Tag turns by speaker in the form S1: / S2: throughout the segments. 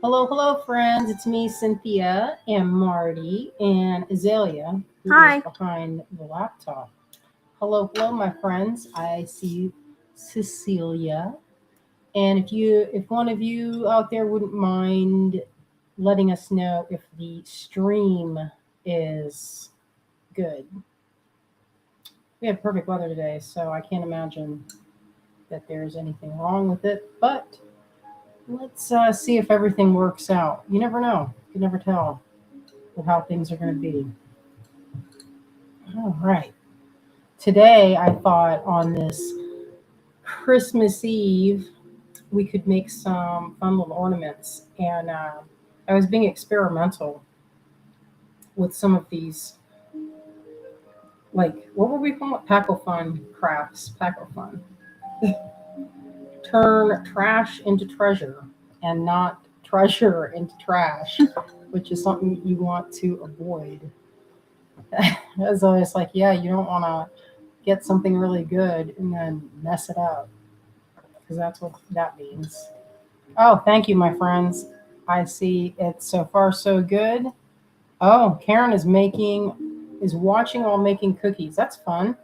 S1: Hello, hello, friends. It's me, Cynthia, and Marty, and Azalea, who is
S2: Hi.
S1: behind the laptop. Hello, hello, my friends. I see Cecilia. And if one of you out there wouldn't mind letting us know if the stream is good. We have perfect weather today, so I can't imagine that there's anything wrong with it. But let's see if everything works out. You never know. You can never tell with how things are going to be. All right. Today, I thought on this Christmas Eve, we could make some fun little ornaments. And I was being experimental with some of these, like, what were we calling it? Pack-o-fun crafts. Pack-o-fun. Turn trash into treasure and not treasure into trash, which is something you want to avoid. As I was like, yeah, you don't want to get something really good and then mess it up because that's what that means. Oh, thank you, my friends. I see it's so far so good. Oh, Karen is watching while making cookies. That's fun.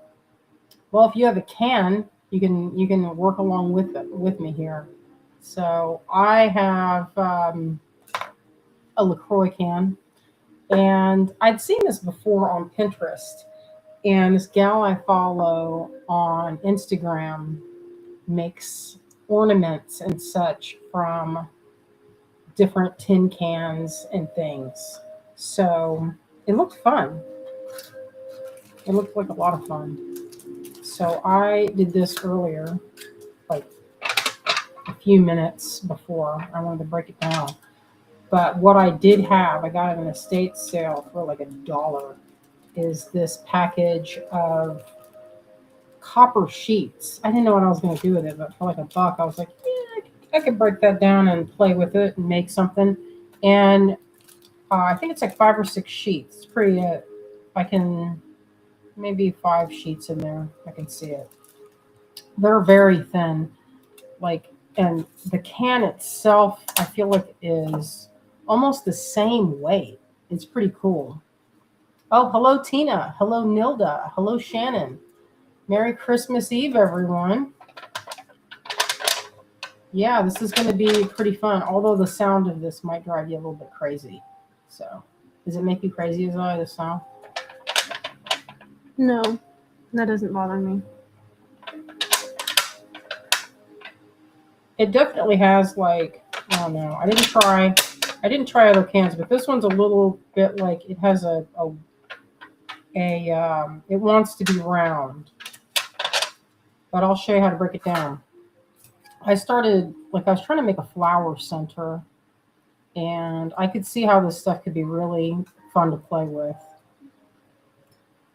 S1: Well, if you have a can, you can work along with me here. So I have a Lacroix can, and I'd seen this before on Pinterest. And this gal I follow on Instagram makes ornaments and such from different tin cans and things. So it looked fun. It looked like a lot of fun. So I did this earlier, like a few minutes before. I wanted to break it down. But what I did have, I got it in a estate sale for like $1, is this package of copper sheets. I didn't know what I was going to do with it, but for like $1, I was like, yeah, I could break that down and play with it and make something. And I think it's like 5 or 6 sheets. It's pretty. I can maybe 5 sheets in there. I can see it. They're very thin, like, and the can itself, I feel like is almost the same weight. It's pretty cool. Oh, hello, Tina. Hello, Nilda. Hello, Shannon. Merry Christmas Eve, everyone. Yeah, this is going to be pretty fun, although the sound of this might drive you a little bit crazy. So, does it make you crazy as I, the sound?
S2: No, that doesn't bother me.
S1: It definitely has, like, I don't know. I didn't try other cans, but this one's a little bit like it has it wants to be round. But I'll show you how to break it down. I started, like, I was trying to make a flower center, and I could see how this stuff could be really fun to play with.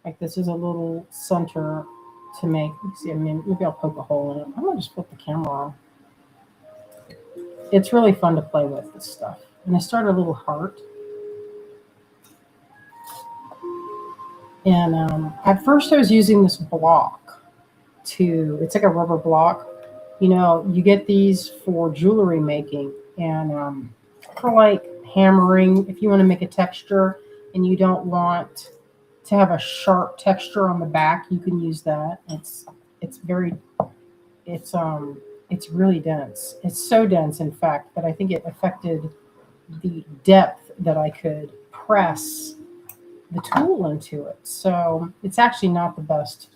S1: Like, this is a little center to make. Let's see, I mean, maybe I'll poke a hole in it. I'm gonna just flip the camera on. It's really fun to play with this stuff. And I started a little heart. And at first, I was using this block it's like a rubber block. You get these for jewelry making and for like hammering. If you want to make a texture and you don't want to have a sharp texture on the back, you can use that. It's very it's it's really dense. It's so dense, in fact, that I think it affected the depth that I could press the tool into it. So it's actually not the best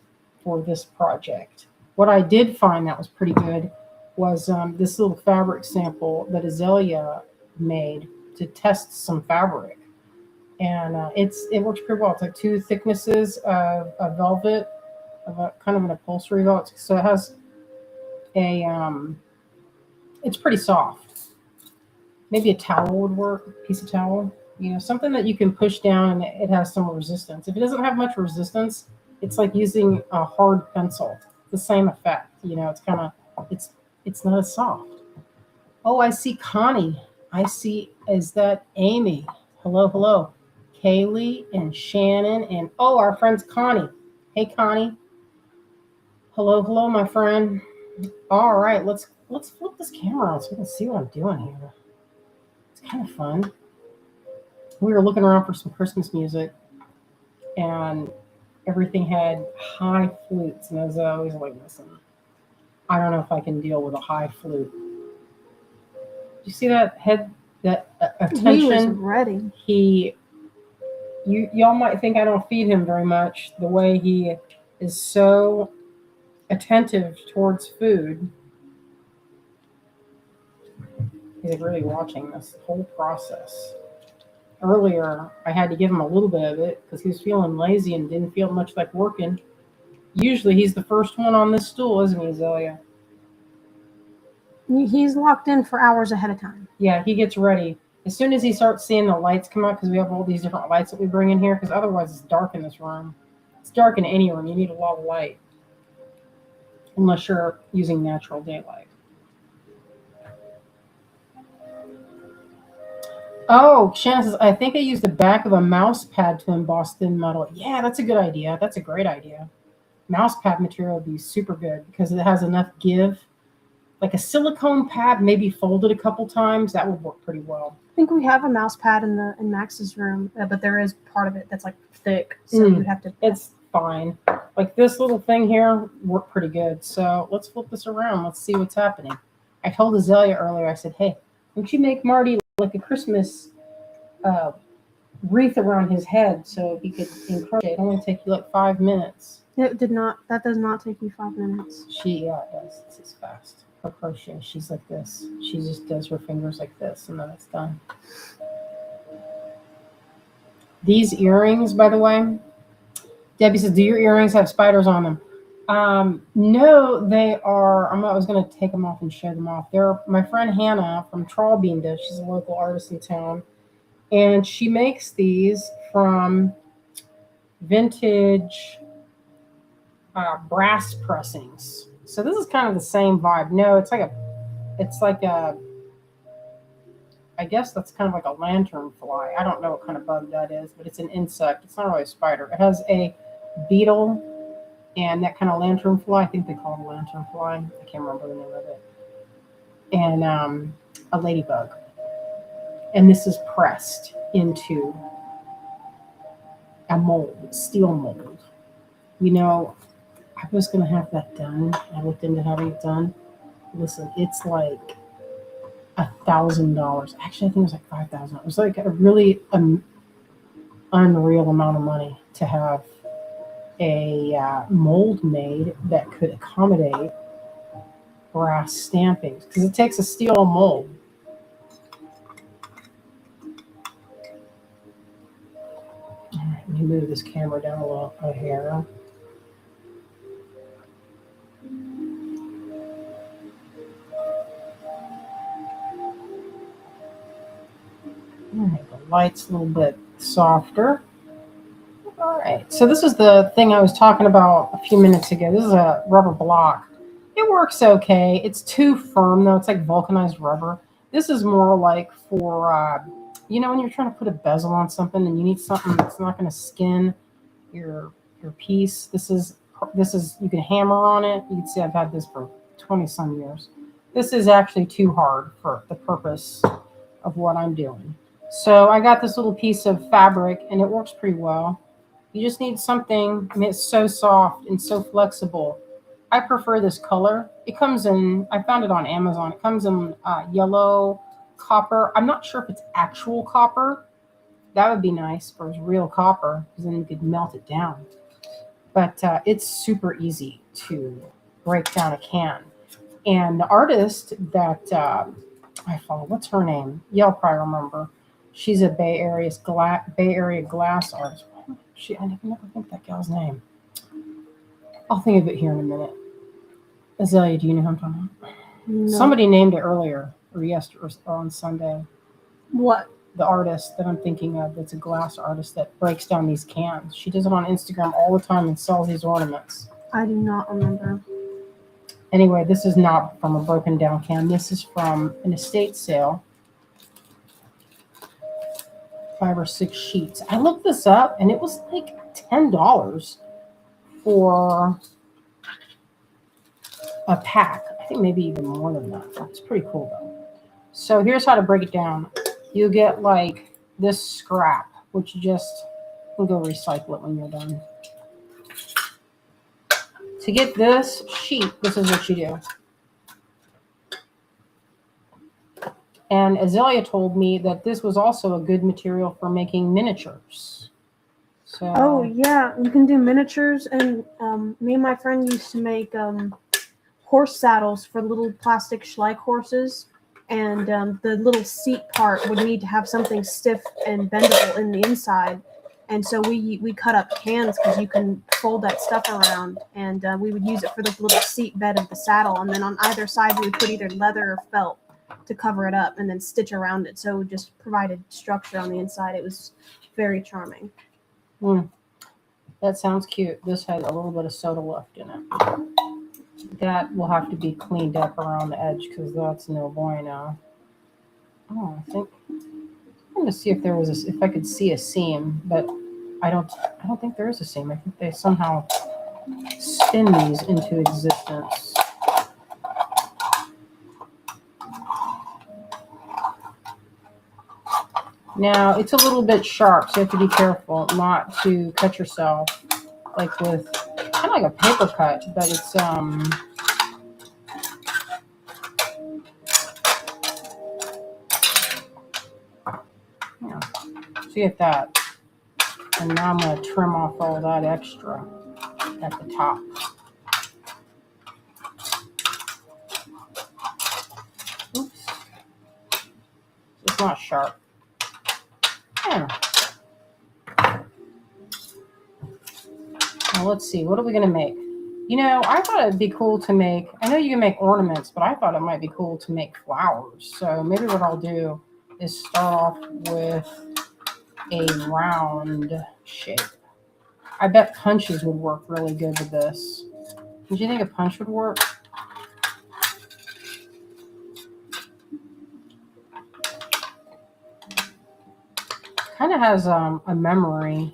S1: for this project. What I did find that was pretty good was this little fabric sample that Azalea made to test some fabric, and it works pretty well. It's like two thicknesses of a velvet, of a kind of an upholstery velvet. So it has it's pretty soft. Maybe a towel would work, a piece of towel. Something that you can push down and it has some resistance. If it doesn't have much resistance, it's like using a hard pencil. The same effect. It's kind of it's not as soft. Oh, I see Connie. I see. Is that Amy? Hello, hello. Kaylee and Shannon and oh, our friend's Connie. Hey, Connie. Hello, hello, my friend. All right, let's flip this camera on so we can see what I'm doing here. kind of fun. We were looking around for some Christmas music, and everything had high flutes. And I was always like, listen, I don't know if I can deal with a high flute. You see that head, that
S2: He was
S1: attention?
S2: ready.
S1: Y'all might think I don't feed him very much. The way he is so attentive towards food. He's like really watching this whole process. Earlier, I had to give him a little bit of it because he was feeling lazy and didn't feel much like working. Usually, he's the first one on this stool, isn't he, Zelia?
S2: He's locked in for hours ahead of time.
S1: Yeah, he gets ready. As soon as he starts seeing the lights come out, because we have all these different lights that we bring in here, because otherwise it's dark in this room. It's dark in any room. You need a lot of light. Unless you're using natural daylight. Oh, Shannon says, I think I used the back of a mouse pad to emboss thin metal. Yeah, that's a good idea. That's a great idea. Mouse pad material would be super good because it has enough give. Like a silicone pad, maybe folded a couple times, that would work pretty well.
S2: I think we have a mouse pad in Max's room, but there is part of it that's like thick, so you have to.
S1: It's fine. Like this little thing here worked pretty good. So let's flip this around. Let's see what's happening. I told Azalea earlier. I said, "Hey, don't you make Marty like a Christmas wreath around his head so he could crochet? It only take you like 5 minutes."
S2: It did not. That does not take you 5 minutes.
S1: Yeah, it does. It's fast. Her crochet, she's like this. She just does her fingers like this, and then it's done. These earrings, by the way, Debbie says, do your earrings have spiders on them? No, they are. I was going to take them off and show them off. They're my friend Hannah from Trollbean. She's a local artist in town, and she makes these from vintage brass pressings. So this is kind of the same vibe. No, it's like a, I guess that's kind of like a lantern fly. I don't know what kind of bug that is, but it's an insect. It's not really a spider. It has a beetle and that kind of lantern fly. I think they call it a lantern fly. I can't remember the name of it. And a ladybug. And this is pressed into a mold, steel mold. You know, I was going to have that done. I looked into having it done. Listen, it's like $1,000. Actually, I think it was like $5,000. It was like a really unreal amount of money to have a mold made that could accommodate brass stampings because it takes a steel mold. All right, let me move this camera down a little here. All right, the light's a little bit softer. All right, so this is the thing I was talking about a few minutes ago. This is a rubber block. It works okay. It's too firm though. It's like vulcanized rubber. This is more like for, when you're trying to put a bezel on something and you need something that's not going to skin your piece. This is you can hammer on it. You can see I've had this for 20 some years. This is actually too hard for the purpose of what I'm doing. So I got this little piece of fabric and it works pretty well. You just need something, I mean, it's so soft and so flexible. I prefer this color. It comes in, I found it on Amazon. It comes in yellow, copper. I'm not sure if it's actual copper. That would be nice if it was real copper because then you could melt it down. But it's super easy to break down a can. And the artist that I follow, what's her name? Y'all probably remember. She's a Bay Area glass artist. I never think that gal's name. I'll think of it here in a minute. Azalea, do you know who I'm talking about? No. Somebody named it earlier or yesterday or on Sunday.
S2: What?
S1: The artist that I'm thinking of, that's a glass artist that breaks down these cans. She does it on Instagram all the time and sells these ornaments.
S2: I do not remember.
S1: Anyway, this is not from a broken down can. This is from an estate sale. 5 or 6 sheets. I looked this up and it was like $10 for a pack. I think maybe even more than that. It's pretty cool though. So here's how to break it down. you get like this scrap, which you just will go recycle it when you're done. To get this sheet, this is what you do. And Azalea told me that this was also a good material for making miniatures. So,
S2: Oh yeah, you can do miniatures, and me and my friend used to make horse saddles for little plastic Schleich horses, and the little seat part would need to have something stiff and bendable in the inside, and so we cut up cans because you can fold that stuff around, and we would use it for the little seat bed of the saddle, and then on either side we would put either leather or felt to cover it up, and then stitch around it, so it just provided structure on the inside. It was very charming.
S1: That sounds cute. This has a little bit of soda left in it. That will have to be cleaned up around the edge because that's no bueno. Oh, I think I'm going to see if there was if I could see a seam, but I don't think there is a seam. I think they somehow spin these into existence. Now it's a little bit sharp, so you have to be careful not to cut yourself, like with kind of like a paper cut, but it's yeah. So you get that, and now I'm going to trim off all that extra at the top. Oops, it's not sharp. Yeah. Now let's see, what are we going to make? You know, I thought it'd be cool to make, I know you can make ornaments, but I thought it might be cool to make flowers. So maybe what I'll do is start off with a round shape. I bet punches would work really good with this. Did you think a punch would work? Kind of has a memory.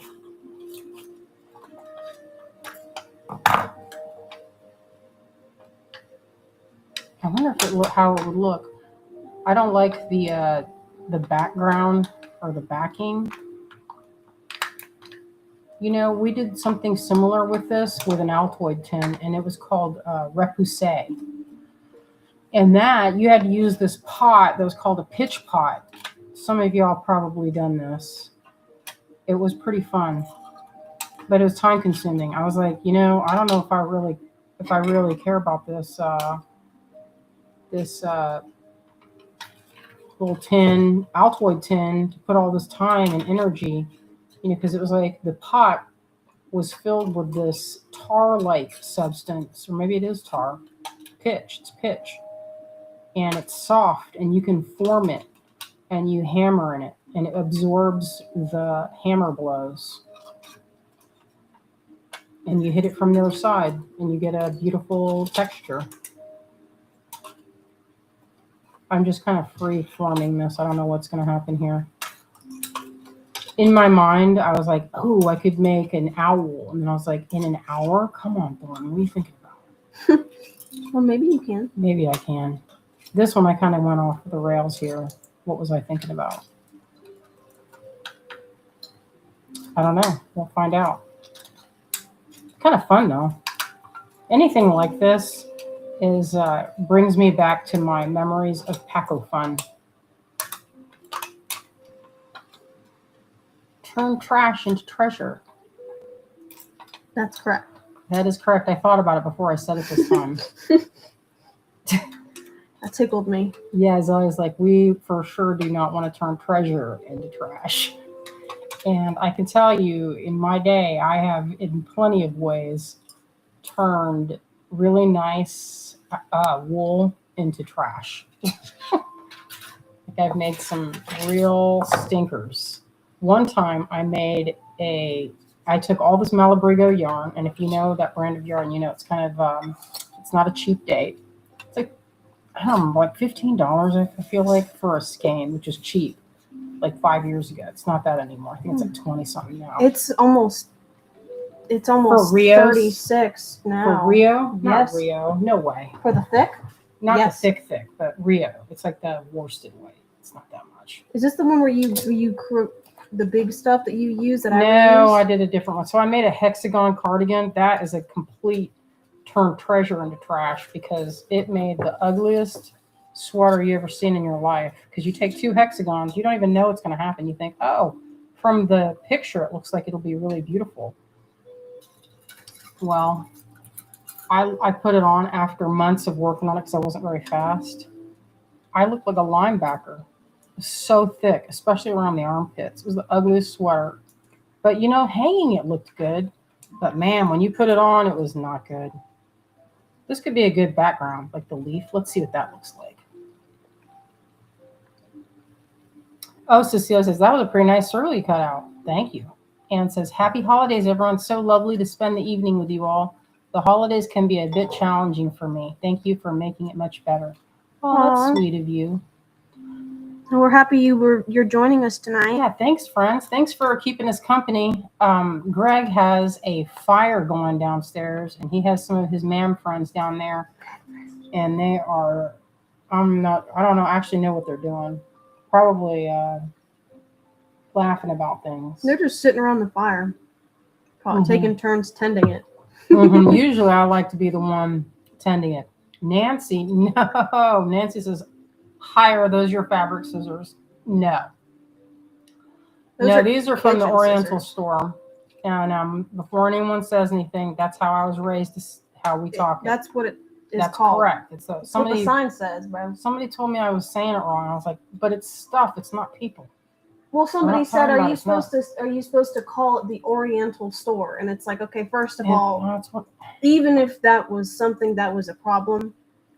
S1: I wonder if how it would look. I don't like the background or the backing. You know, we did something similar with this with an Altoid tin, and it was called repoussé. And that you had to use this pot that was called a pitch pot. Some of y'all probably done this. It was pretty fun, but it was time consuming. I was like, you know, I don't know if I really care about this little tin, Altoid tin, to put all this time and energy, you know, because it was like the pot was filled with this tar-like substance, or maybe it is tar, pitch. It's pitch, and it's soft, and you can form it, and you hammer in it, and it absorbs the hammer blows. And you hit it from the other side, and you get a beautiful texture. I'm just kind of free forming this. I don't know what's going to happen here. In my mind, I was like, oh, I could make an owl. And then I was like, in an hour? Come on, Thorne, what are you thinking about?
S2: Well, maybe you can.
S1: Maybe I can. This one, I kind of went off the rails here. What was I thinking about? I don't know. We'll find out. Kind of fun, though. Anything like this is brings me back to my memories of Paco Fun. Turn trash into treasure.
S2: That's correct.
S1: That is correct. I thought about it before I said it this time.
S2: That tickled me.
S1: Yeah, it's always like, we for sure do not want to turn treasure into trash. And I can tell you, in my day, I have in plenty of ways turned really nice wool into trash. Like I've made some real stinkers. One time I took all this Malabrigo yarn, and if you know that brand of yarn, you know it's kind of, it's not a cheap date. It's like, I don't know, like $15, I feel like, for a skein, which is cheap. Like 5 years ago. It's not that anymore. I think it's like 20 something now.
S2: It's almost
S1: for Rio's,
S2: 36 now.
S1: For Rio?
S2: Yes.
S1: Not Rio. No way.
S2: For the thick?
S1: Not
S2: Yes.
S1: the thick, but Rio. It's like the worsted weight. It's not that much.
S2: Is this the one where you the big stuff that you use that I
S1: No, I
S2: reuse?
S1: did a different one. So I made a hexagon cardigan. That is a complete turn treasure into trash because it made the ugliest sweater you ever seen in your life. Because you take 2 hexagons, you don't even know what's going to happen. You think, oh, from the picture, it looks like it'll be really beautiful. Well, I put it on after months of working on it because I wasn't very fast. I looked like a linebacker. It was so thick, especially around the armpits. It was the ugliest sweater. But hanging it looked good. But man, when you put it on, it was not good. This could be a good background, like the leaf. Let's see what that looks like. Oh, Cecilia says, that was a pretty nice circle you cut out. Thank you. Anne says, happy holidays, everyone. So lovely to spend the evening with you all. The holidays can be a bit challenging for me. Thank you for making it much better. Oh, that's
S2: Aw.
S1: sweet of you.
S2: And we're happy you're joining us tonight.
S1: Yeah, thanks, friends. Thanks for keeping us company. Greg has a fire going downstairs, and he has some of his man friends down there, and they are, I don't know, actually know what they're doing. Probably laughing about things.
S2: They're just sitting around the fire, probably taking turns tending it.
S1: Usually I like to be the one tending it. Nancy, no. Nancy says, hi, are those your fabric scissors? No. These are from the Oriental store. And before anyone says anything, that's how I was raised. This is how we talk.
S2: That's what it is
S1: That's
S2: called.
S1: correct.
S2: It's what the sign says, bro.
S1: Somebody told me I was saying it wrong. I was like, but it's stuff. It's not people.
S2: Well, somebody said,
S1: talking
S2: "Are
S1: about
S2: you
S1: it's
S2: supposed to call it the Oriental store?" And it's like, okay, first of
S1: And
S2: all,
S1: that's what,
S2: even if that was something that was a problem,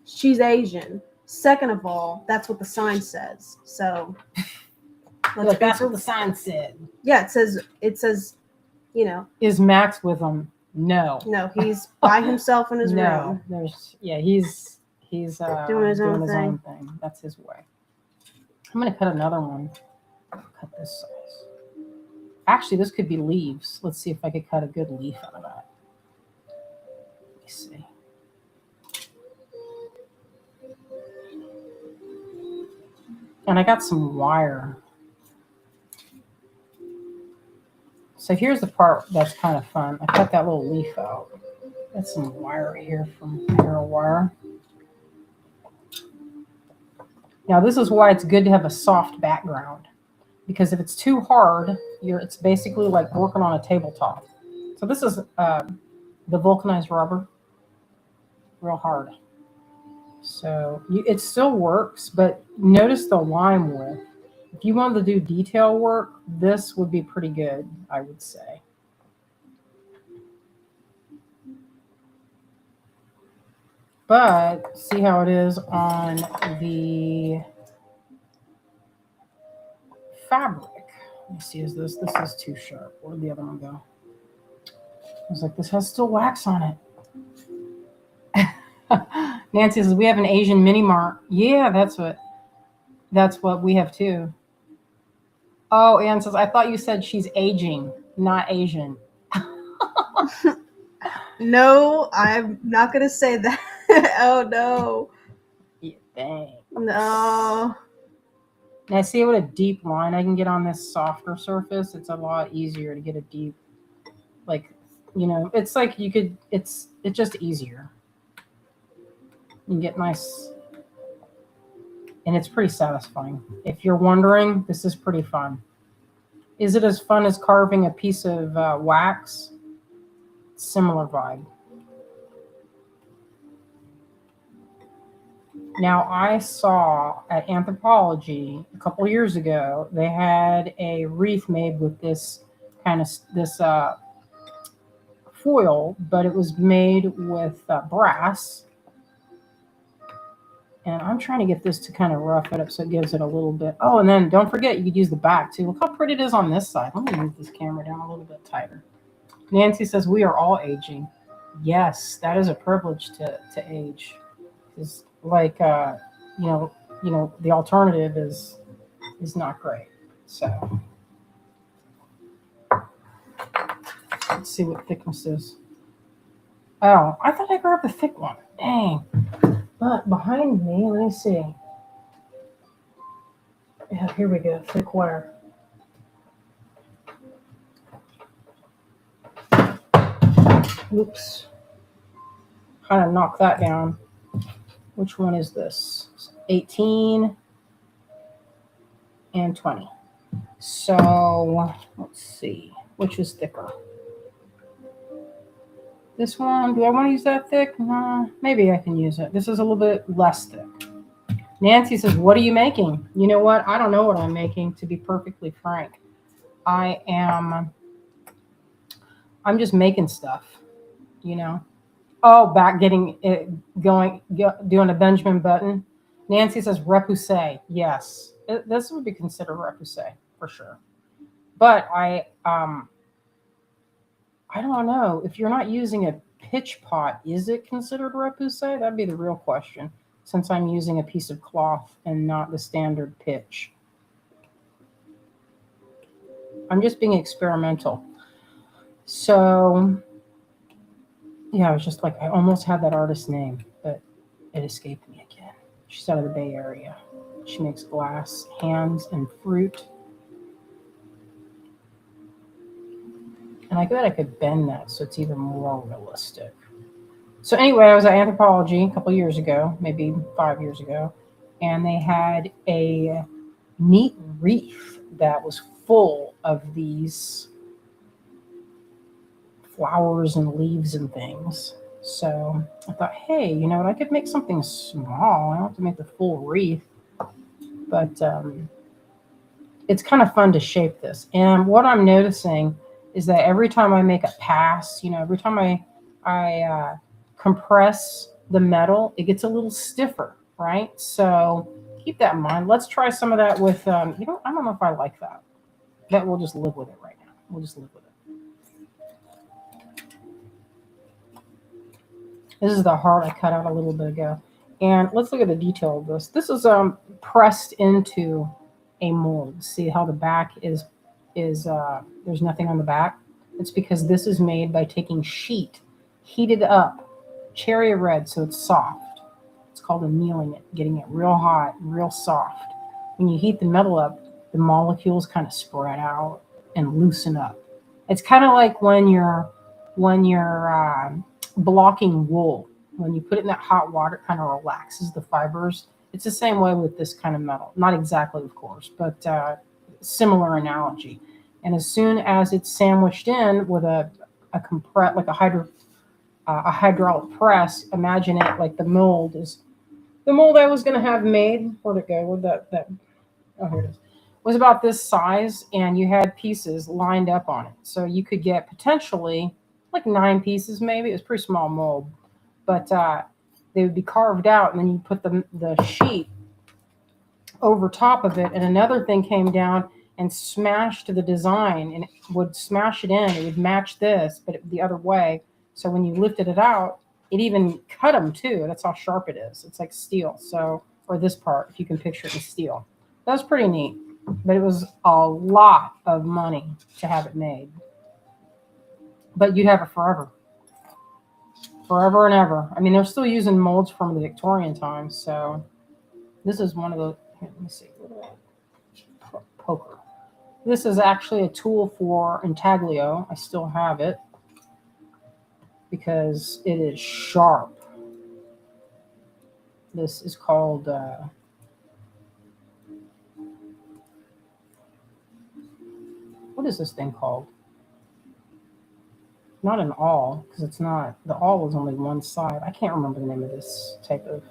S2: she's Asian. Second of all, that's what the sign says. So
S1: like, that's what the sign said.
S2: Yeah, it says,
S1: Is Max with them? No.
S2: No, he's by himself in his room.
S1: He's
S2: Doing his own thing.
S1: That's his way. I'm gonna cut another one. Cut this size. Actually, this could be leaves. Let's see if I could cut a good leaf out of that. Let me see. And I got some wire. So here's the part that's kind of fun. I cut that little leaf out. Got some wire here from Arrow Wire. Now this is why it's good to have a soft background, because if it's too hard, it's basically like working on a tabletop. So this is the vulcanized rubber, real hard. So it still works, but notice the line width. If you wanted to do detail work, this would be pretty good, I would say. But see how it is on the fabric. Let me see, this is too sharp. Where'd the other one go? I was like, this has still wax on it. Nancy says, we have an Asian mini mart. Yeah, that's what we have too. Oh, Ann says, I thought you said she's aging, not Asian.
S2: No, I'm not gonna say that. Oh no.
S1: Yeah, thanks.
S2: No.
S1: Now see what a deep line I can get on this softer surface. It's a lot easier to get a deep, it's like it's just easier. You can get nice, and it's pretty satisfying. If you're wondering, this is pretty fun. Is it as fun as carving a piece of wax? Similar vibe. Now, I saw at Anthropology a couple years ago, they had a wreath made with this foil, but it was made with brass. And I'm trying to get this to kind of rough it up so it gives it a little bit. Oh, and then don't forget, you could use the back too. Look how pretty it is on this side. Let me move this camera down a little bit tighter. Nancy says, we are all aging. Yes, that is a privilege to age. It's like, the alternative is not great. So let's see what thickness is. Oh, I thought I grabbed the thick one. Dang. But behind me, let me see. Yeah, here we go, thick wire. Oops. Kind of knock that down. Which one is this? 18 and 20. So let's see. Which is thicker? This one, do I want to use that thick? Maybe I can use it. This is a little bit less thick. Nancy says, what are you making? You know what? I don't know what I'm making, to be perfectly frank. I'm just making stuff, you know. Oh, back getting it going, doing a Benjamin Button. Nancy says repoussé. Yes, this would be considered repoussé for sure. But I don't know if you're not using a pitch pot. Is it considered repoussé? That'd be the real question. Since I'm using a piece of cloth and not the standard pitch, I'm just being experimental. So. Yeah, I was just like, I almost had that artist's name, but it escaped me again. She's out of the Bay Area. She makes glass, hands, and fruit. And I bet I could bend that so it's even more realistic. So anyway, I was at Anthropology a couple years ago, maybe 5 years ago, and they had a neat wreath that was full of these flowers and leaves and things. So I thought, hey, you know what? I could make something small. I don't have to make the full wreath, but it's kind of fun to shape this. And what I'm noticing is that every time I make a pass, you know, every time I compress the metal, it gets a little stiffer, right? So keep that in mind. Let's try some of that with, you know, I don't know if I like that. That we'll just live with it right now. We'll just live with it. This is the heart I cut out a little bit ago. And let's look at the detail of this. This is pressed into a mold. See how the back is there's nothing on the back? It's because this is made by taking sheet, heated up, cherry red so it's soft. It's called annealing it, getting it real hot, real soft. When you heat the metal up, the molecules kind of spread out and loosen up. It's kind of like when you're blocking wool. When you put it in that hot water, it kind of relaxes the fibers. It's the same way with this kind of metal. Not exactly, of course, but similar analogy. And as soon as it's sandwiched in with a hydraulic press, imagine it like the mold I was going to have made. Where'd it go? Where'd that? Oh, here it is. Was about this size, and you had pieces lined up on it, so you could get potentially like 9 pieces, maybe. It was a pretty small mold, but they would be carved out, and then you put the sheet over top of it, and another thing came down and smashed the design, and it would smash it in. It would match this, but the other way. So when you lifted it out, it even cut them too. That's how sharp it is. It's like steel. So, or this part, if you can picture it in steel. That was pretty neat, but it was a lot of money to have it made. But you'd have it forever. Forever and ever. I mean, they're still using molds from the Victorian times. So this is one of the, here, let me see. Poker. This is actually a tool for intaglio. I still have it because it is sharp. This is called, what is this thing called? Not an awl, because it's not, the awl is only one side. I can't remember the name of this type of,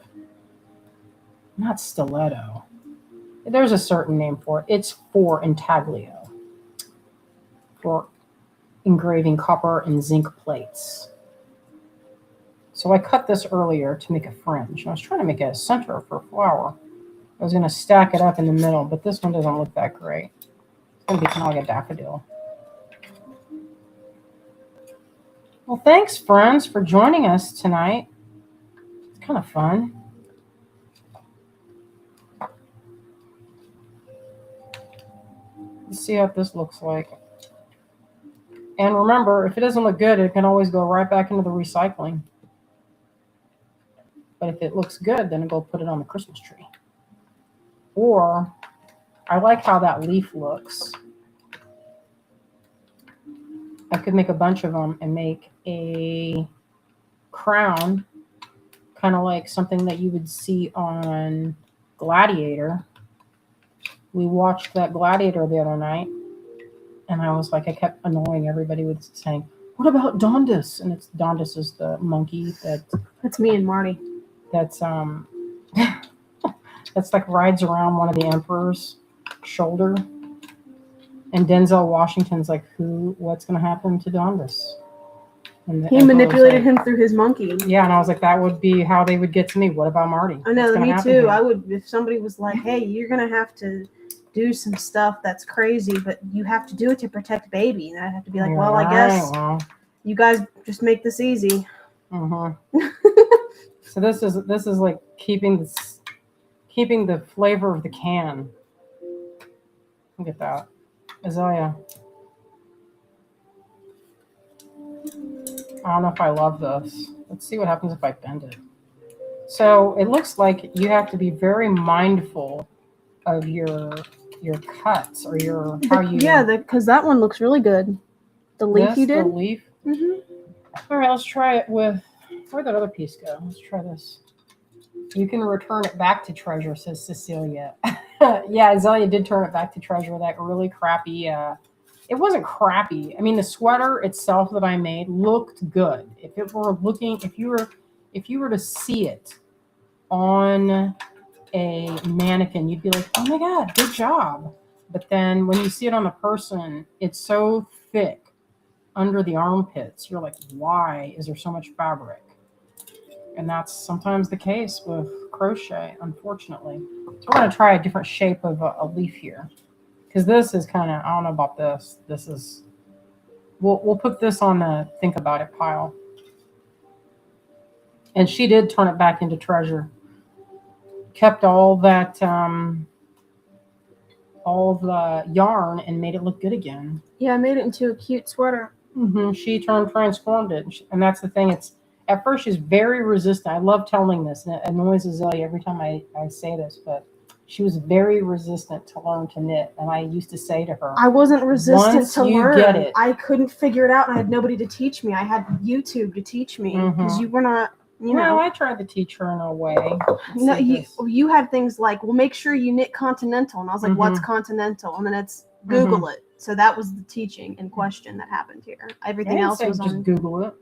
S1: not stiletto. There's a certain name for it. It's for intaglio, for engraving copper and zinc plates. So I cut this earlier to make a fringe. I was trying to make a center for a flower. I was going to stack it up in the middle, but this one doesn't look that great. It's going to be kind of like a daffodil. Well, thanks, friends, for joining us tonight. It's kind of fun. Let's see what this looks like. And remember, if it doesn't look good, it can always go right back into the recycling. But if it looks good, then go put it on the Christmas tree. Or I like how that leaf looks. I could make a bunch of them and make a crown, kind of like something that you would see on Gladiator. We watched that Gladiator the other night, and I was like, I kept annoying everybody with saying, "What about Dondus?" And it's Dondus is the monkey
S2: That's me and Marty.
S1: that's that's like rides around one of the emperor's shoulder. And Denzel Washington's like, what's going to happen to Dondus? And
S2: He manipulated him through his monkey.
S1: Yeah, and I was like, that would be how they would get to me. What about Marty?
S2: I know, me too. I would, if somebody was like, hey, you're going to have to do some stuff that's crazy, but you have to do it to protect baby. And I'd have to be like, well, I guess you guys just make this easy.
S1: Mm-hmm. So this is like keeping the flavor of the can. Look at that. Azalea. I don't know if I love this. Let's see what happens if I bend it. So it looks like you have to be very mindful of your cuts or how you.
S2: Yeah, because that one looks really good. The leaf you did?
S1: The leaf?
S2: Mm-hmm.
S1: All right, let's try it with. Where'd that other piece go? Let's try this. You can return it back to treasure, says Cecilia. Yeah, Azalea did turn it back to treasure. That really crappy. It wasn't crappy. I mean, the sweater itself that I made looked good. If you were to see it on a mannequin, you'd be like, oh my God, good job. But then when you see it on the person, it's so thick under the armpits. You're like, why is there so much fabric? And that's sometimes the case with crochet, unfortunately. So we're going to try a different shape of a leaf here. Because this is kind of, I don't know about this. This is, we'll put this on the think about it pile. And she did turn it back into treasure. Kept all that, all the yarn and made it look good again.
S2: Yeah, I made it into a cute sweater.
S1: Mm-hmm. She transformed it. And that's the thing. At first she's very resistant. I love telling this, and it annoys Azalea every time I say this, but she was very resistant to learn to knit. And I used to say to her,
S2: I wasn't resistant to learn.
S1: Get it.
S2: I couldn't figure it out, and I had nobody to teach me. I had YouTube to teach me because you were not, you know.
S1: Well, I tried to teach her in a way.
S2: No, you had things like, well, make sure you knit continental, and I was like, what's continental? And then it's Google it. So that was the teaching in question that happened here. Everything else was
S1: just Google it.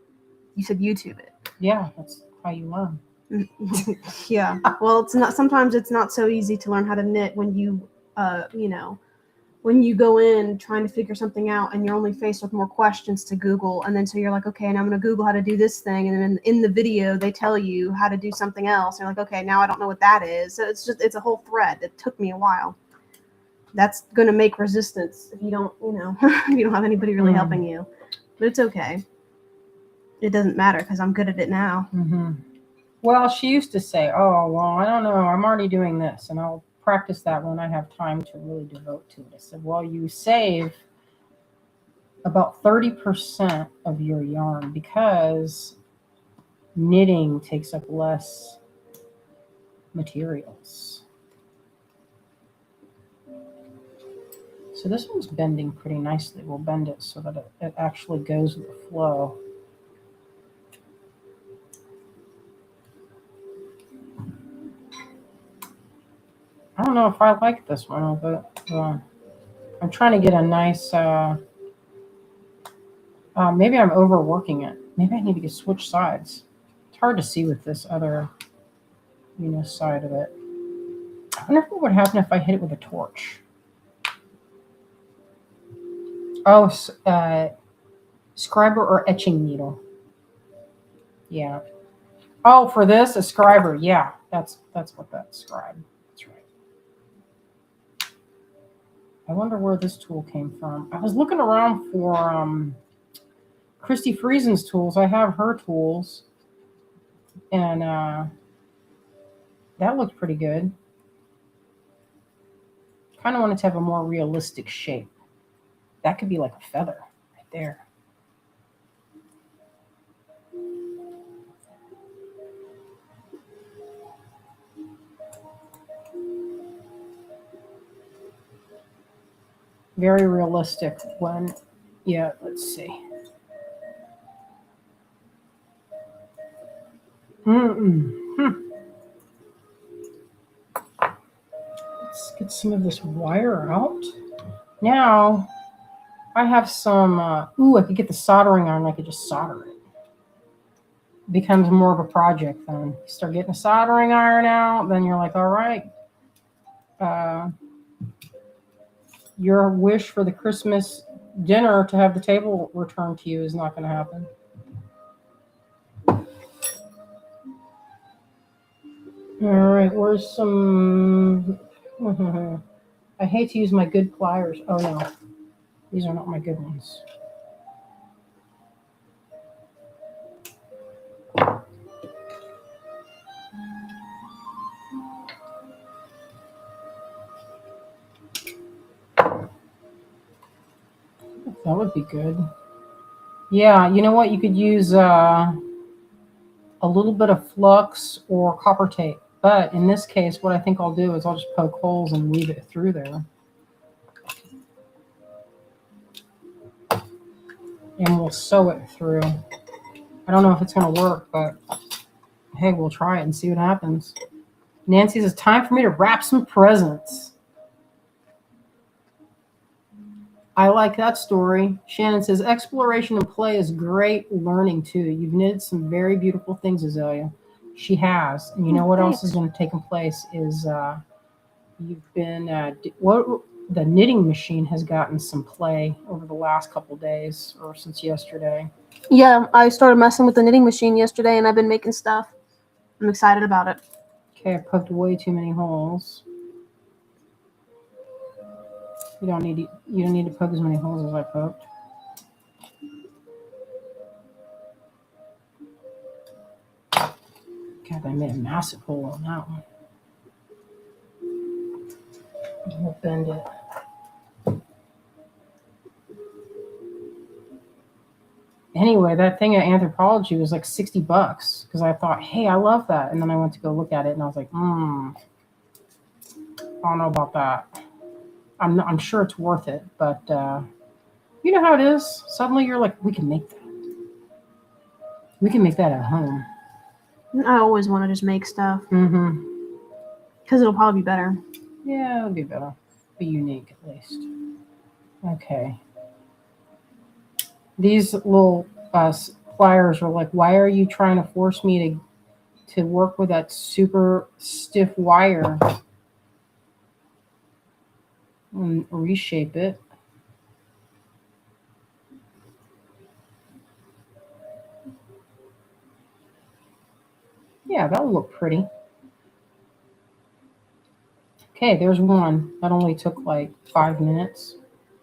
S2: You said YouTube it.
S1: Yeah, that's how you learn.
S2: Yeah. Well, it's not. Sometimes it's not so easy to learn how to knit when you, when you go in trying to figure something out and you're only faced with more questions to Google, and then so you're like, okay, and I'm going to Google how to do this thing, and then in the video they tell you how to do something else. And you're like, okay, now I don't know what that is. So it's a whole thread. It took me a while. That's going to make resistance if you don't, if you don't have anybody really helping you. But it's okay. It doesn't matter because I'm good at it now.
S1: Mm-hmm. Well, she used to say, oh, well, I don't know. I'm already doing this, and I'll practice that when I have time to really devote to it. I said, well, you save about 30% of your yarn because knitting takes up less materials. So this one's bending pretty nicely. We'll bend it so that it actually goes with the flow. I don't know if I like this one, but I'm trying to get a nice, maybe I'm overworking it. Maybe I need to switch sides. It's hard to see with this other, side of it. I wonder what would happen if I hit it with a torch. Oh, scriber or etching needle. Yeah. Oh, for this, a scriber. Yeah, that's what that scribe. That's right. I wonder where this tool came from. I was looking around for Christy Friesen's tools. I have her tools, and that looked pretty good. Kind of wanted to have a more realistic shape. That could be like a feather right there. Very realistic when, yeah, let's see. Let's get some of this wire out. Now, I have some, I could get the soldering iron. I could just solder it. Becomes more of a project then. You start getting a soldering iron out, then you're like, all right, your wish for the Christmas dinner to have the table returned to you is not going to happen. All right, where's some... I hate to use my good pliers. Oh, no. These are not my good ones. That would be good. Yeah, you know what? You could use a little bit of flux or copper tape. But in this case, what I think I'll do is I'll just poke holes and weave it through there. And we'll sew it through. I don't know if it's going to work, but hey, we'll try it and see what happens. Nancy says, time for me to wrap some presents. I like that story. Shannon says, exploration and play is great learning too. You've knitted some very beautiful things, Azalea. She has. And you know what else is going to take place is you've been, the knitting machine has gotten some play over the last couple days or since yesterday.
S2: Yeah, I started messing with the knitting machine yesterday and I've been making stuff. I'm excited about it.
S1: Okay, I poked way too many holes. You don't need to poke as many holes as I poked. God, I made a massive hole on that one. We'll bend it. Anyway, that thing at Anthropology was like $60 because I thought, hey, I love that. And then I went to go look at it and I was like, I don't know about that. I'm sure it's worth it, but you know how it is. Suddenly you're like, we can make that. We can make that at home.
S2: I always want to just make stuff. Because it'll probably be better.
S1: Yeah, it'll be better. Be unique at least. Okay. These little pliers are like, why are you trying to force me to work with that super stiff wire and reshape it? Yeah, that'll look pretty. Okay, there's one. That only took like 5 minutes.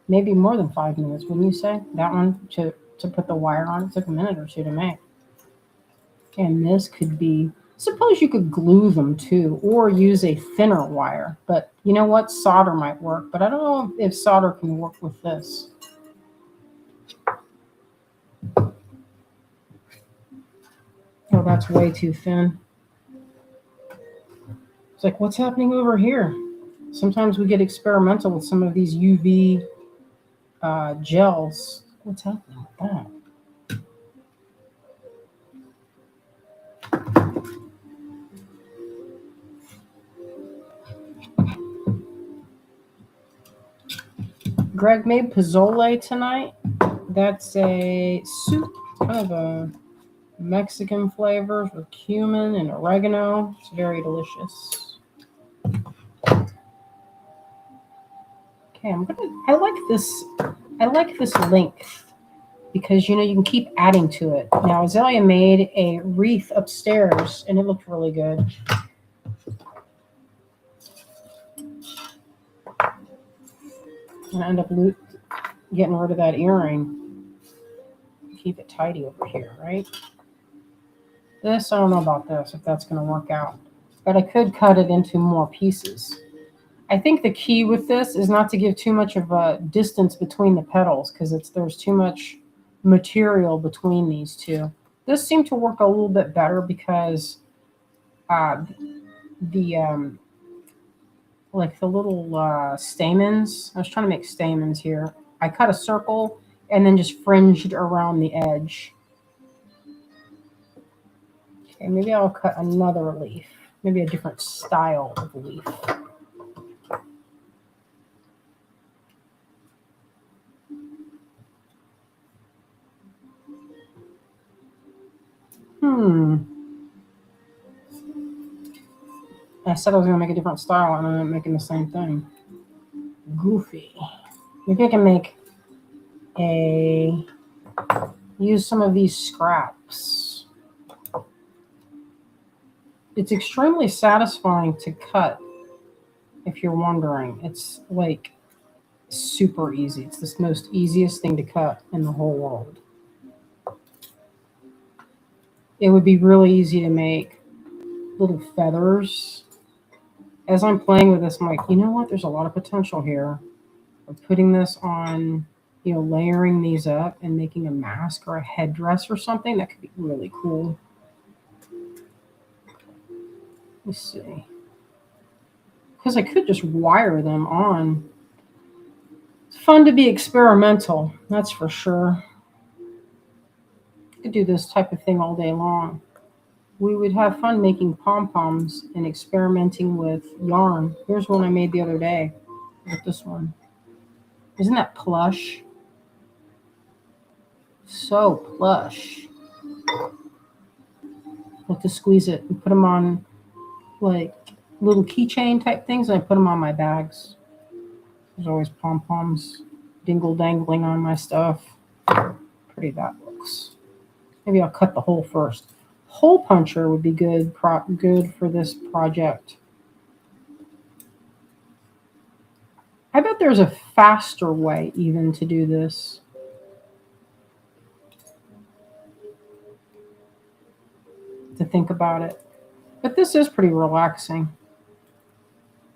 S1: Maybe more than 5 minutes, wouldn't you say? That one to put the wire on, it took a minute or two to make. And this could be, suppose you could glue them too, or use a thinner wire. But you know what? Solder might work, but I don't know if solder can work with this. Oh, that's way too thin. It's like, what's happening over here? Sometimes we get experimental with some of these UV gels. What's happening with that? Greg made pozole tonight. That's a soup, kind of a Mexican flavors with cumin and oregano. It's very delicious. Okay, I like this length because you can keep adding to it. Now Azalea made a wreath upstairs and it looked really good. And I end up getting rid of that earring. Keep it tidy over here, right? This, I don't know about this, if that's going to work out. But I could cut it into more pieces. I think the key with this is not to give too much of a distance between the petals because there's too much material between these two. This seemed to work a little bit better because like the little stamens. I was trying to make stamens here. I cut a circle and then just fringed around the edge. Okay, maybe I'll cut another leaf. Maybe a different style of leaf. I said I was going to make a different style and I'm making the same thing. Goofy. Maybe I can make use some of these scraps. It's extremely satisfying to cut, if you're wondering. It's like super easy. It's the most easiest thing to cut in the whole world. It would be really easy to make little feathers. As I'm playing with this, I'm like, you know what? There's a lot of potential here of putting this on, layering these up and making a mask or a headdress or something. That could be really cool. Let's see. Because I could just wire them on. It's fun to be experimental, that's for sure. I could do this type of thing all day long. We would have fun making pom-poms and experimenting with yarn. Here's one I made the other day. Look at this one. Isn't that plush? So plush. I have to squeeze it and put them on like little keychain type things, and I put them on my bags. There's always pom-poms dingle dangling on my stuff. Pretty that looks. Maybe I'll cut the hole first. Hole puncher would be good for this project. I bet there's a faster way even to do this. To think about it. But this is pretty relaxing.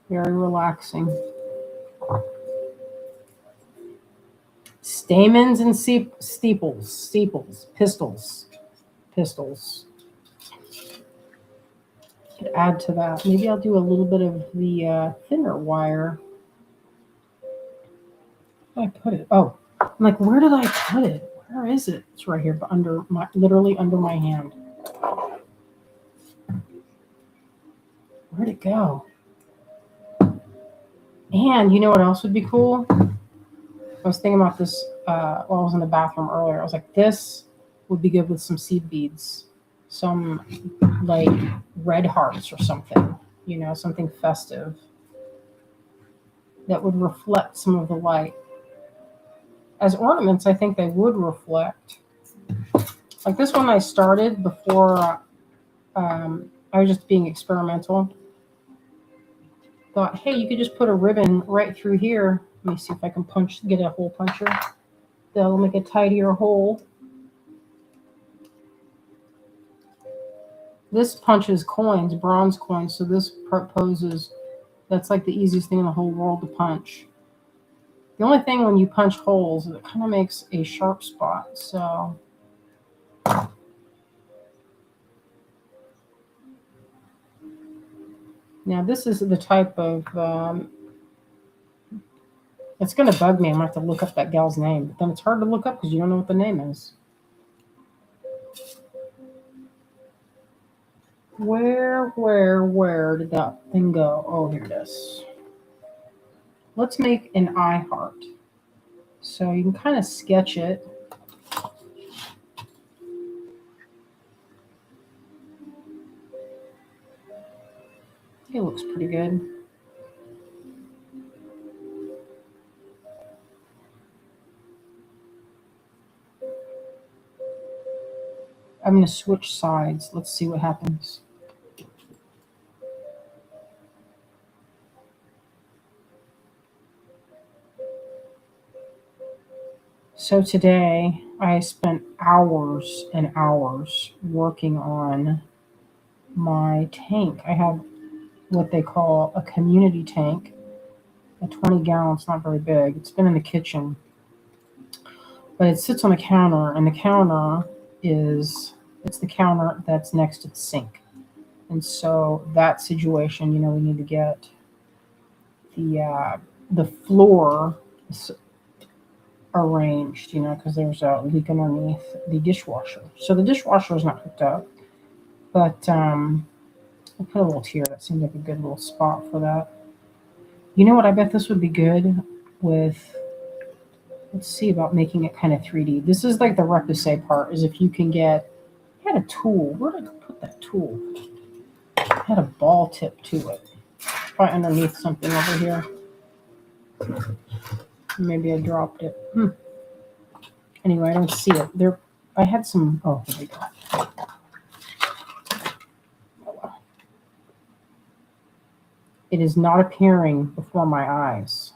S1: Very relaxing. Stamens and pistils. Could add to that. Maybe I'll do a little bit of the thinner wire. Where did I put it? Oh, I'm like, where did I put it? Where is it? It's right here, but literally under my hand. Where'd it go? And you know what else would be cool? I was thinking about this while I was in the bathroom earlier. I was like, this would be good with some seed beads. Some like red hearts or something, something festive that would reflect some of the light. As ornaments, I think they would reflect. Like this one I started before I was just being experimental. Thought, hey, you could just put a ribbon right through here. Let me see if I can get a hole puncher. That'll make a tidier hole. This punches coins, bronze coins, so this proposes that's like the easiest thing in the whole world to punch. The only thing when you punch holes is it kind of makes a sharp spot, so. Now this is the type of, it's going to bug me. I'm going to have to look up that gal's name, but then it's hard to look up because you don't know what the name is. Where did that thing go? Oh, here it is. Let's make an eye heart. So you can kind of sketch it. It looks pretty good. I'm going to switch sides. Let's see what happens. So today I spent hours and hours working on my tank. I have what they call a community tank, a 20 gallon. It's not very big. It's been in the kitchen, but it sits on the counter, and the counter it's the counter that's next to the sink. And so that situation, we need to get the floor is arranged, because there's a leak underneath the dishwasher. So the dishwasher is not hooked up, but I put a little tier. That seems like a good little spot for that. You know what? I bet this would be good with. Let's see about making it kind of 3D. This is like the repoussé part. Is if you can get. I had a tool. Where did I put that tool? I had a ball tip to it. Probably underneath something over here. Maybe I dropped it. Anyway, I don't see it. There, I had some. Oh, here we go. Oh, well. It is not appearing before my eyes.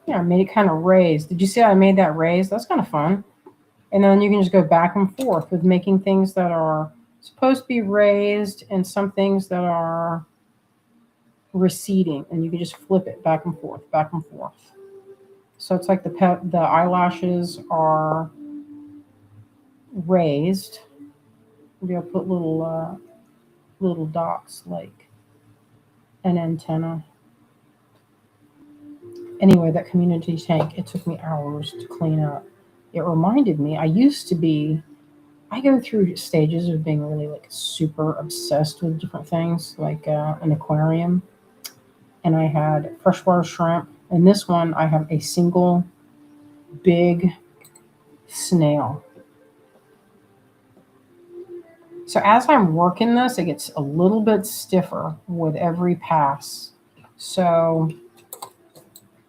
S1: Yeah, I made it kind of raised. Did you see how I made that raised? That's kind of fun. And then you can just go back and forth with making things that are supposed to be raised and some things that are receding. And you can just flip it back and forth, back and forth. So it's like the eyelashes are raised. Maybe I'll put little dots like an antenna. Anyway, that community tank, it took me hours to clean up. It reminded me, I go through stages of being really like super obsessed with different things, like an aquarium. And I had freshwater shrimp. And this one, I have a single big snail. So as I'm working this, it gets a little bit stiffer with every pass. So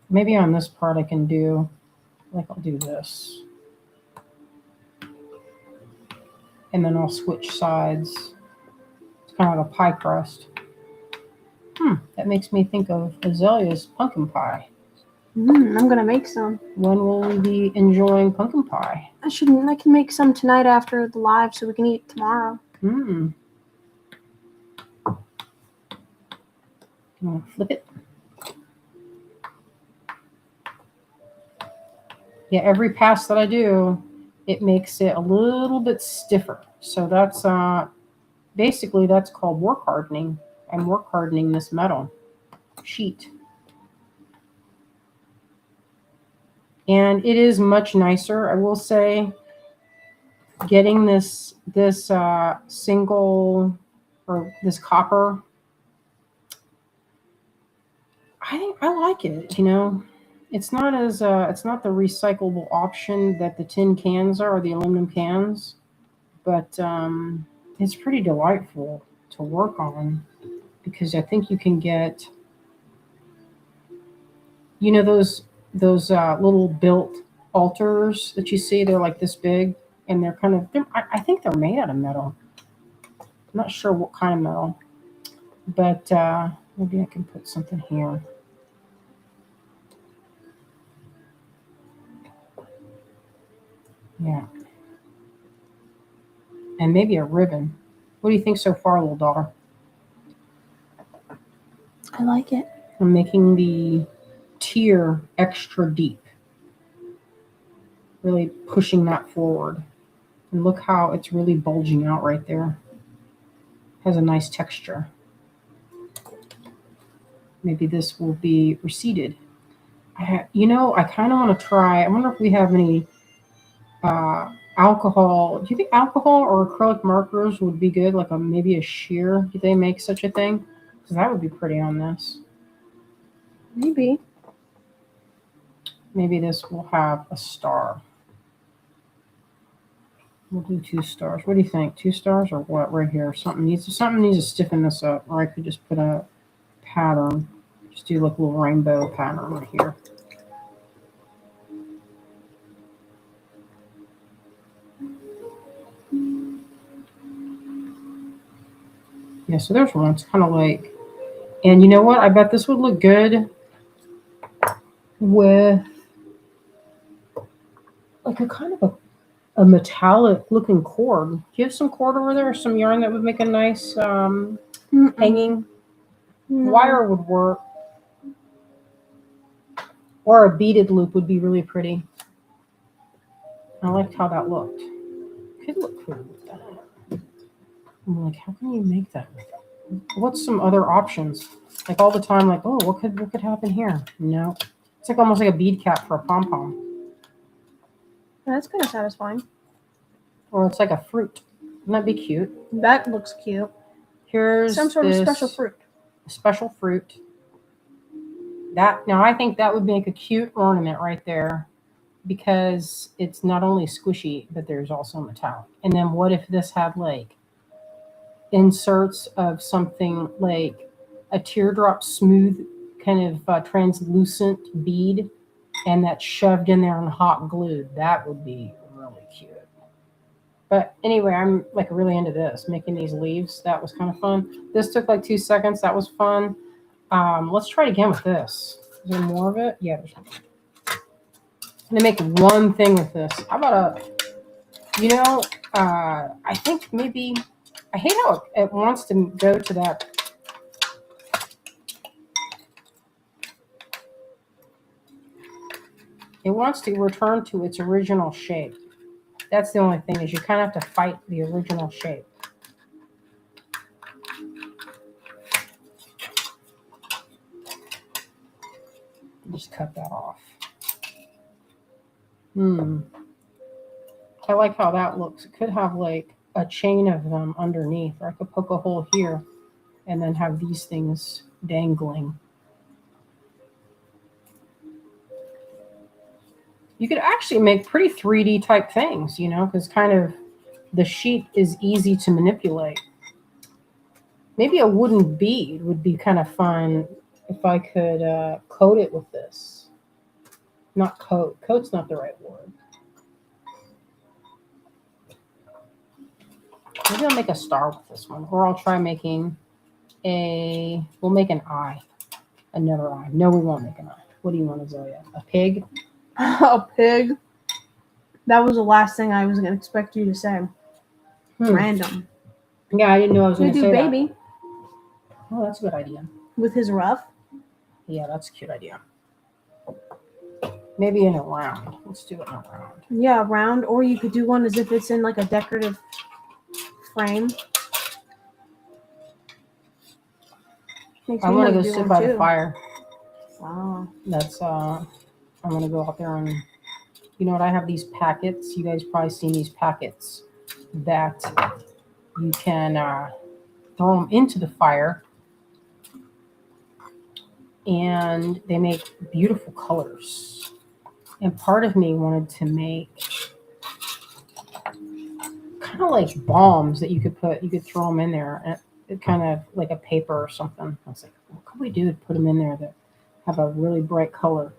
S1: maybe on this part I can do, like I'll do this. And then I'll switch sides. It's kind of like a pie crust. That makes me think of Azalea's pumpkin pie.
S2: I'm gonna make some.
S1: When will we be enjoying pumpkin pie?
S2: I can make some tonight after the live so we can eat tomorrow.
S1: You want to flip it? Yeah, every pass that I do, it makes it a little bit stiffer. So that's basically that's called work hardening. I'm work hardening this metal sheet. And it is much nicer, I will say, getting this single or this copper. I like it, It's not it's not the recyclable option that the tin cans are or the aluminum cans, but it's pretty delightful to work on because I think you can get, those little built altars that you see. They're like this big, and I think they're made out of metal. I'm not sure what kind of metal, but maybe I can put something here. Yeah. And maybe a ribbon. What do you think so far, little daughter?
S2: I like it.
S1: I'm making the tier extra deep. Really pushing that forward. And look how it's really bulging out right there. Has a nice texture. Maybe this will be receded. I kind of want to try. I wonder if we have any alcohol. Do you think alcohol or acrylic markers would be good? Like maybe a sheer? Do they make such a thing? Because that would be pretty on this.
S2: Maybe.
S1: Maybe this will have a star. We'll do 2 stars. What do you think? 2 stars or what? Right here. Something needs to stiffen this up. Or I could just put a pattern. Just do like a little rainbow pattern right here. Yeah, so there's one. It's kind of like, and you know what? I bet this would look good with like a kind of a metallic looking cord. Do you have some cord over there or some yarn that would make a nice hanging?
S2: No.
S1: Wire would work. Or a beaded loop would be really pretty. I liked how that looked. Could look pretty with that. I'm like, how can you make that? What's some other options? Like all the time, like, oh, what could happen here? No. It's like almost like a bead cap for a pom pom.
S2: That's kind of satisfying.
S1: Or it's like a fruit. Wouldn't that be cute?
S2: That looks cute.
S1: Here's
S2: Some sort of
S1: this
S2: special fruit.
S1: special fruit. That now I think that would make a cute ornament right there because it's not only squishy, but there's also metallic. And then what if this had like inserts of something like a teardrop smooth kind of translucent bead and that's shoved in there and hot glued? That would be really cute. But anyway, I'm like really into this, making these leaves. That was kind of fun. This took like 2 seconds. That was fun. Let's try it again with this. Is there more of it? Yeah, there's more. I'm gonna make one thing with this. How about I think maybe, I hate how it wants to go to that. It wants to return to its original shape. That's the only thing is you kind of have to fight the original shape. Just cut that off. I like how that looks. It could have like a chain of them underneath, or I could poke a hole here and then have these things dangling. You could actually make pretty 3D type things, because kind of the sheet is easy to manipulate. Maybe a wooden bead would be kind of fun if I could coat it with this. Not coat. Coat's not the right word. Maybe I'll make a star with this one, or I'll try making we'll make an eye. Another eye. No, we won't make an eye. What do you want, Azalea? A pig?
S2: A pig? That was the last thing I was going to expect you to say. Random.
S1: Yeah, I didn't know I was going to say
S2: baby.
S1: that. Oh, that's a good idea.
S2: With his ruff?
S1: Yeah, that's a cute idea. Maybe in a round. Let's do it in a round.
S2: Yeah, round, or you could do one as if it's in like a decorative frame.
S1: I want to go sit by the fire.
S2: Wow.
S1: That's I'm gonna go out there and you know what? I have these packets. You guys probably seen these packets that you can throw them into the fire, and they make beautiful colors. And part of me wanted to make kind of like bombs that you could throw them in there, and it kind of like a paper or something. I was like, what could we do to put them in there that have a really bright color,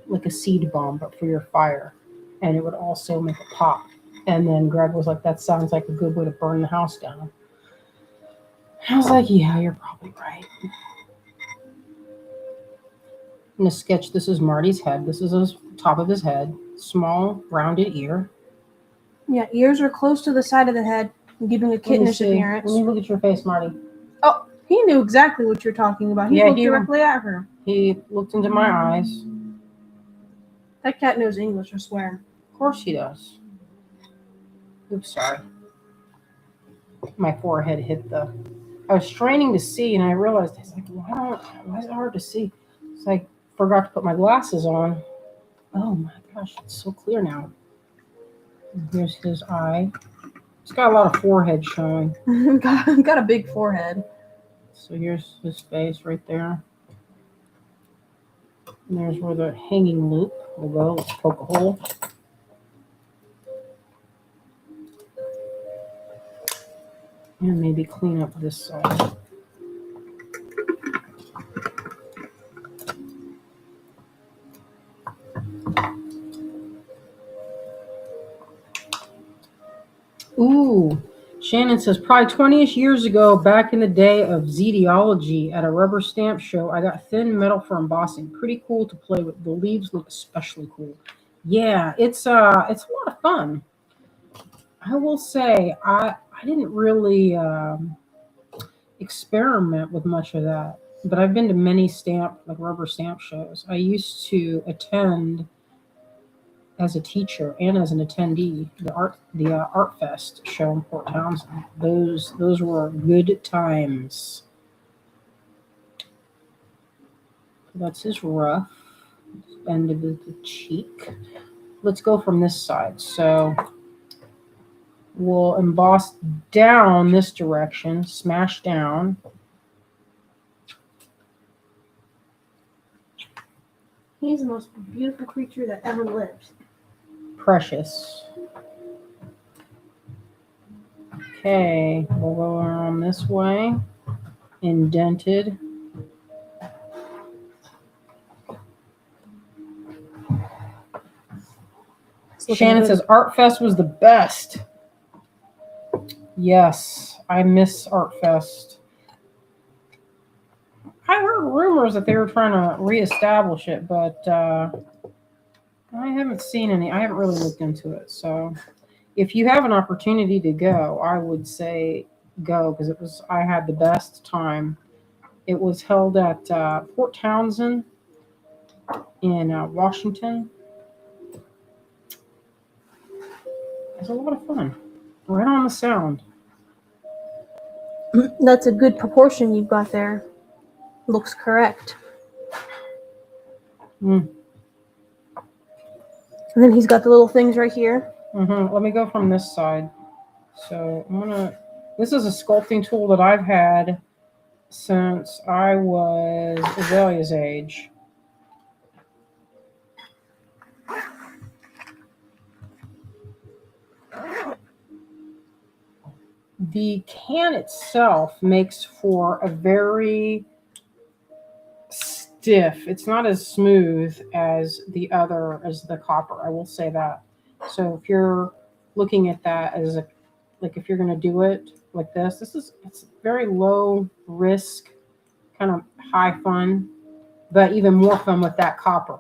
S1: like a seed bomb, but for your fire, and it would also make a pop. And then Greg was like, that sounds like a good way to burn the house down. I was like, yeah, you're probably right. I'm gonna sketch. This is Marty's head. This is the top of his head. Small, rounded ear.
S2: Yeah, ears are close to the side of the head, giving a kittenish appearance.
S1: Let me look at your face, Marty.
S2: Oh, he knew exactly what you're talking about. He looked directly at her.
S1: He looked into my eyes.
S2: That cat knows English, I swear.
S1: Of course he does. Oops, sorry. My forehead hit the... I was straining to see, and I realized, I was like, why is it hard to see? It's like, forgot to put my glasses on. Oh my gosh, it's so clear now. And here's his eye. He's got a lot of forehead showing.
S2: got a big forehead.
S1: So here's his face right there. And there's where the hanging loop will go. Let's poke a hole. And maybe clean up this side. Ooh, Shannon says, probably 20-ish years ago, back in the day of zetiology at a rubber stamp show, I got thin metal for embossing. Pretty cool to play with. The leaves look especially cool. Yeah, it's a lot of fun. I will say, I didn't really experiment with much of that, but I've been to many rubber stamp shows. I used to attend as a teacher and as an attendee, the art fest show in Port Townsend. Those were good times. That's his rough end of the cheek. Let's go from this side. So we'll emboss down this direction, smash down.
S2: He's the most beautiful creature that ever lived.
S1: Precious. Okay, we'll go around this way. Indented. Shannon says Art Fest was the best. Yes, I miss Art Fest. I heard rumors that they were trying to reestablish it, but I haven't seen any. I haven't really looked into it. So if you have an opportunity to go, I would say go, because I had the best time. It was held at Port Townsend in Washington. It was a lot of fun. Right on the Sound.
S2: That's a good proportion you've got there. Looks correct.
S1: Mm.
S2: And then he's got the little things right here.
S1: Mm-hmm. Let me go from this side. So this is a sculpting tool that I've had since I was Azalea's age. The can itself makes for a very stiff. It's not as smooth as the copper. I will say that. So if you're looking at that as if you're going to do it like this, it's very low risk, kind of high fun, but even more fun with that copper.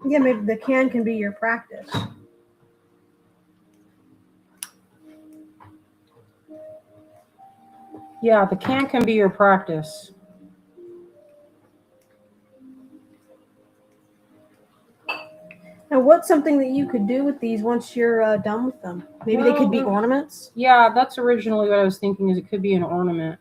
S2: Yeah, maybe the can be your practice.
S1: Yeah, the can be your practice.
S2: And what's something that you could do with these once you're done with them? Maybe they could be ornaments?
S1: Yeah, that's originally what I was thinking, is it could be an ornament.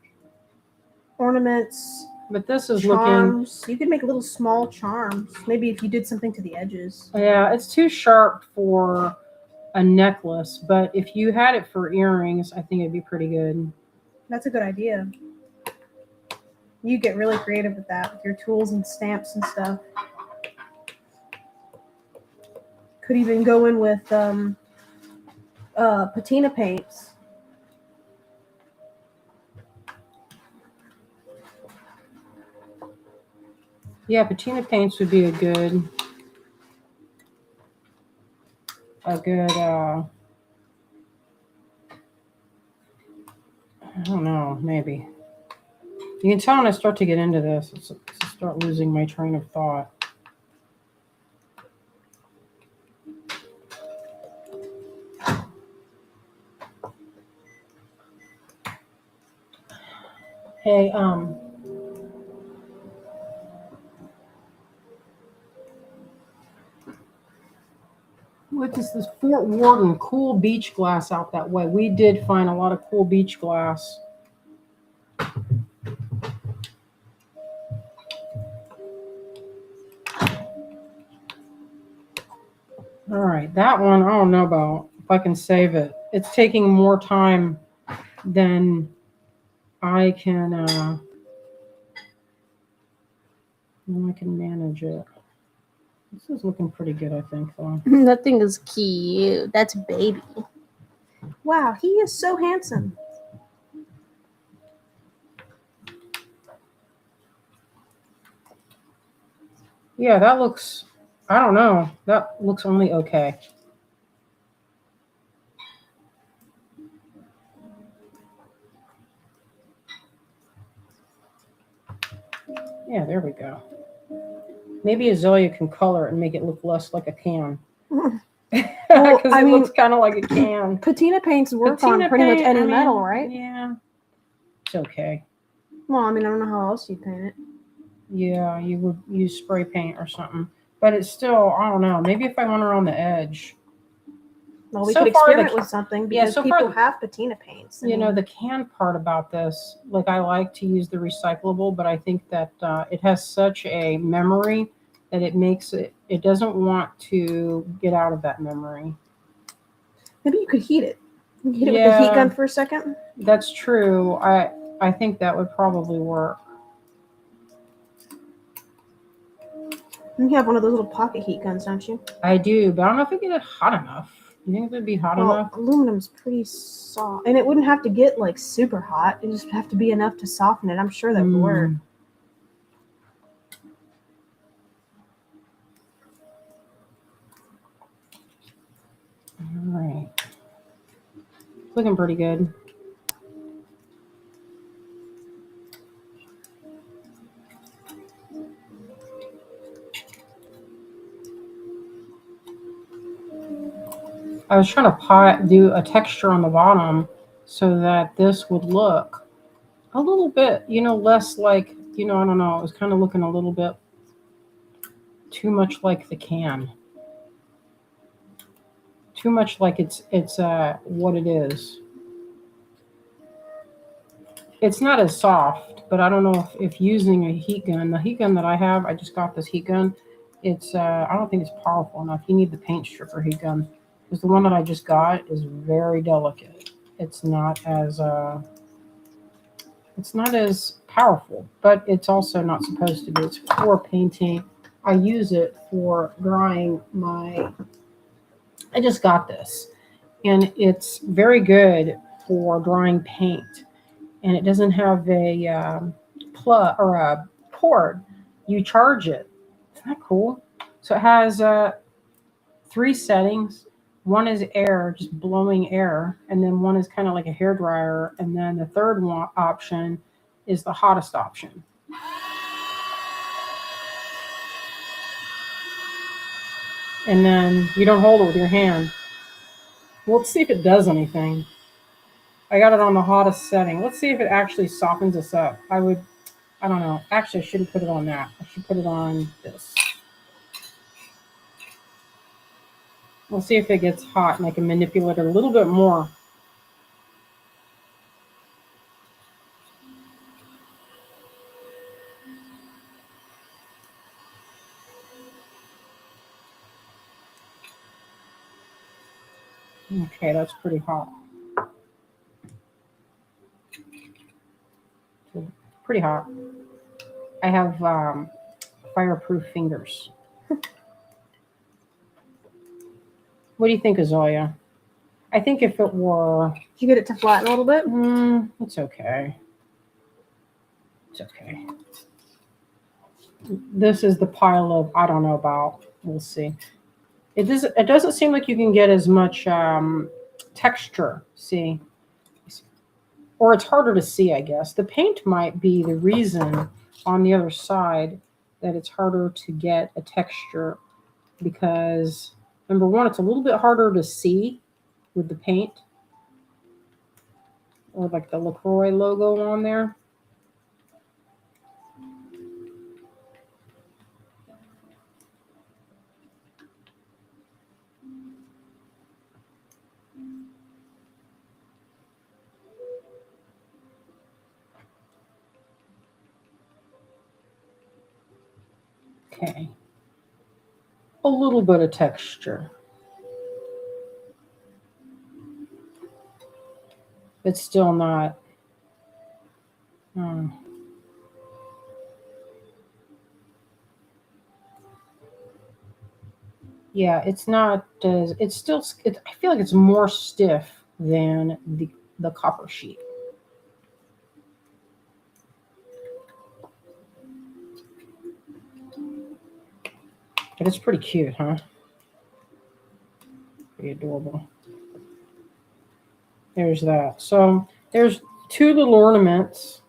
S2: Ornaments.
S1: But this is
S2: charms. You could make little small charms. Maybe if you did something to the edges.
S1: Yeah, it's too sharp for a necklace, but if you had it for earrings, I think it'd be pretty good.
S2: That's a good idea. You get really creative with that, with your tools and stamps and stuff. Could even go in with patina paints.
S1: Yeah, patina paints would be a good I don't know, maybe. You can tell when I start to get into this, it's to start losing my train of thought. Hey, what is this? Fort Worden cool beach glass out that way. We did find a lot of cool beach glass. All right, that one I don't know about if I can save it. It's taking more time than I can manage it. This is looking pretty good, I think, though.
S2: That thing is cute. That's baby. Wow, he is so handsome.
S1: Yeah, that looks, I don't know. That looks only okay. Yeah, there we go. Maybe Azalea can color it and make it look less like a can. Because it looks kind of like a can.
S2: Patina paints work on pretty much any metal, right?
S1: Yeah. It's okay.
S2: Well, I don't know how else you paint it.
S1: Yeah, you would use spray paint or something. but it's still, I don't know. Maybe if I went around the edge.
S2: Well, we
S1: So
S2: could
S1: far,
S2: experiment with something because
S1: so far,
S2: people have patina paints. I
S1: you know,
S2: mean,
S1: the canned part about this, like I like to use the recyclable, but I think that it has such a memory that it makes it doesn't want to get out of that memory.
S2: maybe you could heat it. You can heat it with the heat
S1: Yeah,
S2: gun for a second.
S1: that's true. I think that would probably work.
S2: You have one of those little pocket heat guns, don't you?
S1: I do, but I don't know if it get it hot enough. You think it would be hot
S2: Well,
S1: enough?
S2: aluminum's pretty soft, and it wouldn't have to get like super hot. It just have to be enough to soften it. I'm sure that would work.
S1: All right, looking pretty good. I was trying to do a texture on the bottom so that this would look a little bit, less like, I don't know. It was kind of looking a little bit too much like the can. Too much like it's what it is. It's not as soft, but I don't know if using a heat gun, the heat gun that I have, I just got this heat gun. It's I don't think it's powerful enough. You need the paint stripper heat gun because the one that I just got is very delicate. It's not as powerful, but it's also not supposed to be. It's for painting. I use it for drying my. I just got this, and it's very good for drying paint. And it doesn't have a plug or a cord. You charge it. Isn't that cool? So it has 3 settings. One is air, just blowing air, and then one is kind of like a hair dryer, and then the third one option is the hottest option. And then you don't hold it with your hand. Well, let's see if it does anything. I got it on the hottest setting. Let's see if it actually softens us up. I don't know. Actually, I shouldn't put it on that. I should put it on this. We'll see if it gets hot and I can manipulate it a little bit more. Okay, that's pretty hot. Pretty hot. I have fireproof fingers. What do you think, Azalia? I think if it were...
S2: Did you get it to flatten a little bit?
S1: It's okay. It's okay. This is the pile of, I don't know about. We'll see. It doesn't seem like you can get as much texture, see? Or it's harder to see, I guess. The paint might be the reason on the other side that it's harder to get a texture because, number one, it's a little bit harder to see with the paint or like the LaCroix logo on there. Okay. A little bit of texture. It's still not. Yeah, it's not as. It's still. I feel like it's more stiff than the copper sheet. But it's pretty cute, huh? Pretty adorable. There's that. So there's 2 little ornaments.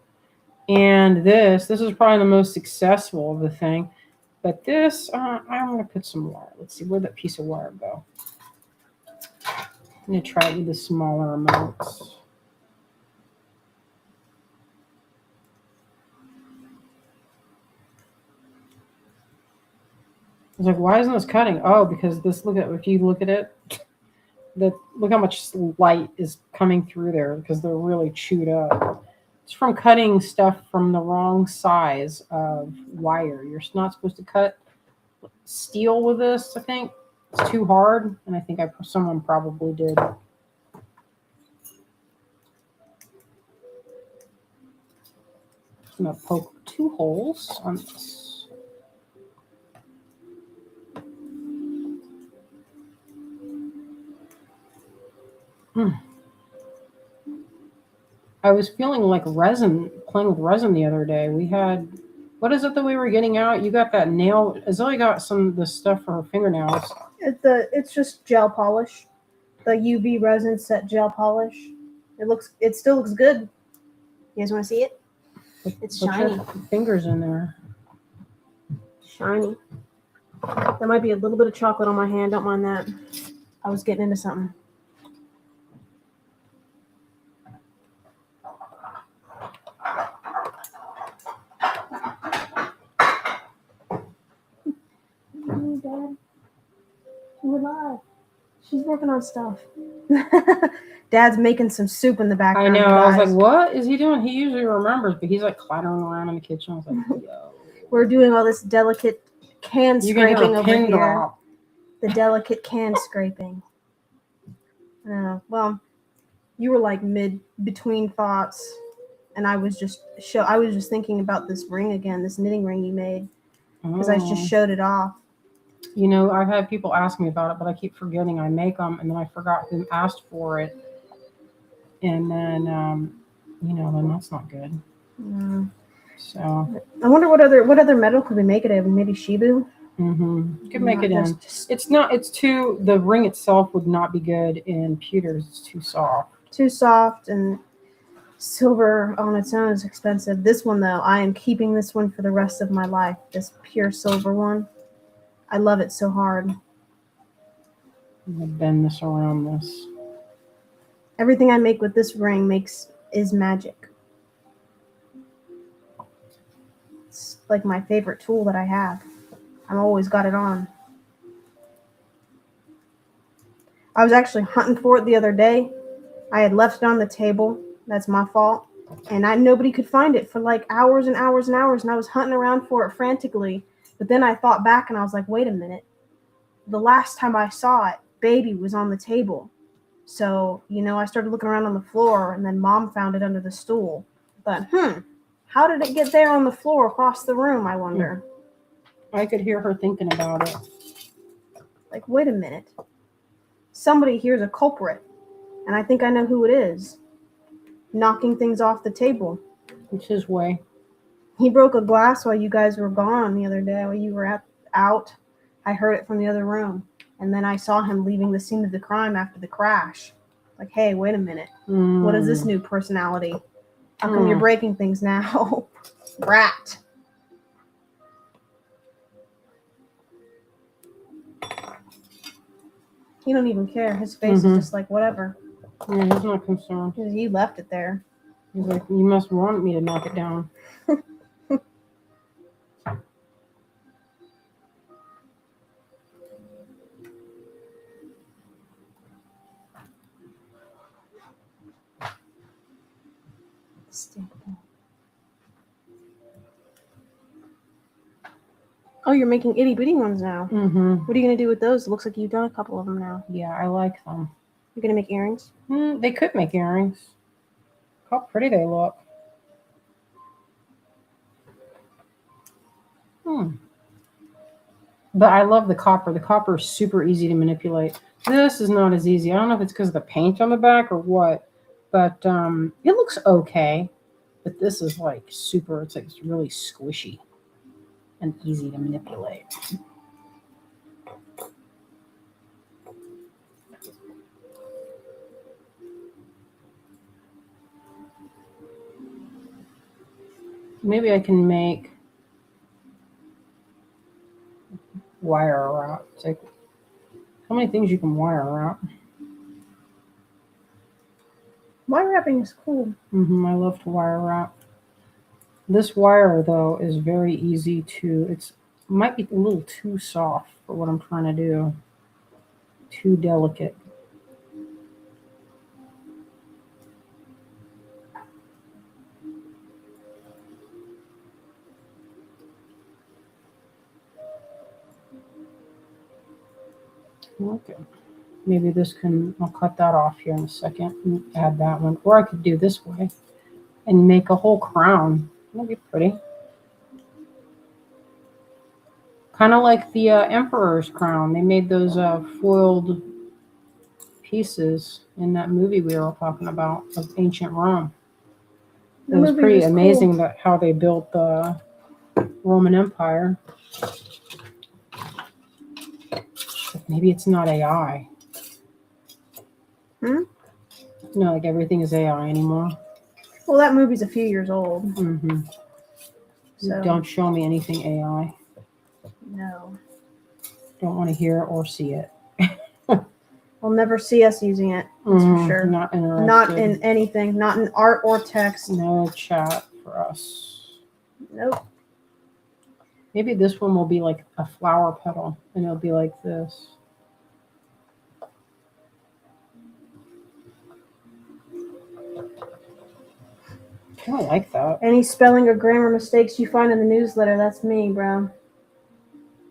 S1: And this is probably the most successful of the thing. But this, I'm going to put some wire. Let's see, where'd that piece of wire go? I'm going to try it with the smaller amounts. was like, why isn't this cutting? Oh, because this, look at, if you look at it, look how much light is coming through there because they're really chewed up. It's from cutting stuff from the wrong size of wire. You're not supposed to cut steel with this, I think. It's too hard, and I think someone probably did. I'm going to poke 2 holes on this. I was feeling like resin, playing with resin the other day. We had, what is it that we were getting out? You got that nail. Zoe got some of the stuff for her fingernails.
S2: It's just gel polish, the UV resin set gel polish. It still looks good. You guys want to see it? It's shiny.
S1: Fingers in there.
S2: Shiny. There might be a little bit of chocolate on my hand. Don't mind that. I was getting into something. Dad, we're live. She's working on stuff. Dad's making some soup in the background.
S1: I know. I was like, what is he doing? He usually remembers, but he's like clattering around in the kitchen. I was like, yo.
S2: We're doing all this delicate can scraping over here.
S1: Drop.
S2: The delicate can scraping. Well, you were like between thoughts, and I was just thinking about this ring again, this knitting ring you made, because I just showed it off.
S1: You know, I've had people ask me about it, but I keep forgetting I make them, and then I forgot who asked for it, and then then that's not good. So
S2: I wonder what other metal could we make it of? Maybe Shibu.
S1: You could make it in. It's not. It's too. The ring itself would not be good in pewters. It's too soft.
S2: Too soft, and silver on its own is expensive. This one though, I am keeping this one for the rest of my life. This pure silver one. I love it so hard.
S1: I'm gonna bend this around this.
S2: Everything I make with this ring is magic. It's like my favorite tool that I have. I've always got it on. I was actually hunting for it the other day. I had left it on the table. That's my fault. And nobody could find it for like hours and hours and hours. And I was hunting around for it frantically. But then I thought back and I was like, wait a minute. The last time I saw it, baby was on the table. So, I started looking around on the floor, and then Mom found it under the stool. But, how did it get there on the floor across the room, I wonder?
S1: I could hear her thinking about it.
S2: Like, wait a minute. Somebody here's a culprit, and I think I know who it is. Knocking things off the table.
S1: It's his way.
S2: He broke a glass while you guys were gone the other day, while you were out. I heard it from the other room. And then I saw him leaving the scene of the crime after the crash. Like, hey, wait a minute. What is this new personality? How come you're breaking things now? Rat. He don't even care. His face is just like, whatever.
S1: Yeah, he's not concerned.
S2: You left it there.
S1: He's like, you must want me to knock it down.
S2: Oh, you're making itty bitty ones now.
S1: Mm-hmm.
S2: What are you gonna do with those? It looks like you've done a couple of them now.
S1: Yeah, I like them.
S2: You're gonna make earrings?
S1: They could make earrings. How pretty they look. But I love the copper. The copper is super easy to manipulate. This is not as easy. I don't know if it's because of the paint on the back or what, but it looks okay. But this is like super, it's like it's really squishy and easy to manipulate. Maybe I can make wire wrap. It's like, how many things you can wire wrap?
S2: Wire wrapping is cool.
S1: I love to wire wrap. This wire though is very easy to. Might be a little too soft for what I'm trying to do. Too delicate. Okay. Maybe this can, I'll cut that off here in a second and add that one. Or I could do this way and make a whole crown. That'd be pretty. Kind of like the emperor's crown. They made those foiled pieces in that movie we were talking about of ancient Rome.
S2: The
S1: It was
S2: movie
S1: pretty
S2: was
S1: amazing
S2: cool.
S1: that how they built the Roman Empire. But maybe it's not AI.
S2: Hmm?
S1: No, like everything is AI anymore.
S2: Well, that movie's a few years old,
S1: Mm-hmm.
S2: so
S1: Don't show me anything AI.
S2: no.
S1: Don't want to hear or see it.
S2: I'll never see us using it. That's for sure.
S1: Not interested.
S2: Not in anything. Not in art or text.
S1: No chat for us.
S2: Nope.
S1: Maybe this one will be like a flower petal, and it'll be like this. Kind of like that.
S2: Any spelling or grammar mistakes you find in the newsletter, that's me, bro.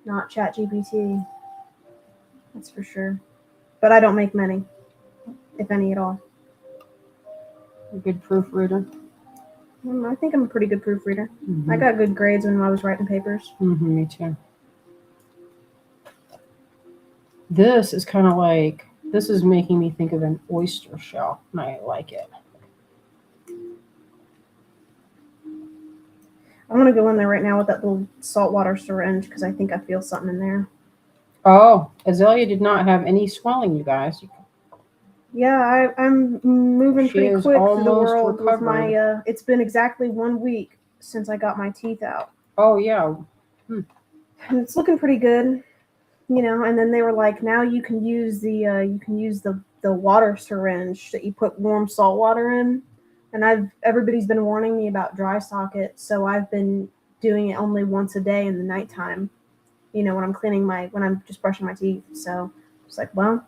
S2: Not ChatGPT. That's for sure. But I don't make many, if any at all.
S1: A good proofreader.
S2: I think I'm a pretty good proofreader.
S1: Mm-hmm.
S2: I got good grades when I was writing papers.
S1: Mm-hmm, me too. This is kind of like, this is making me think of an oyster shell, and I like it.
S2: I'm going to go in there right now with that little saltwater syringe because I think I feel something in there.
S1: Oh, Azalea did not have any swelling, you guys.
S2: Yeah, I'm moving
S1: She
S2: pretty
S1: is
S2: quick through the
S1: almost
S2: world with my,
S1: recovered.
S2: it's been exactly 1 week since I got my teeth out.
S1: Oh, yeah.
S2: And it's looking pretty good, you know, and then they were like, now you can use the water syringe that you put warm salt water in. And everybody's been warning me about dry socket, so I've been doing it only once a day in the nighttime, you know, when I'm just brushing my teeth. So it's like, well,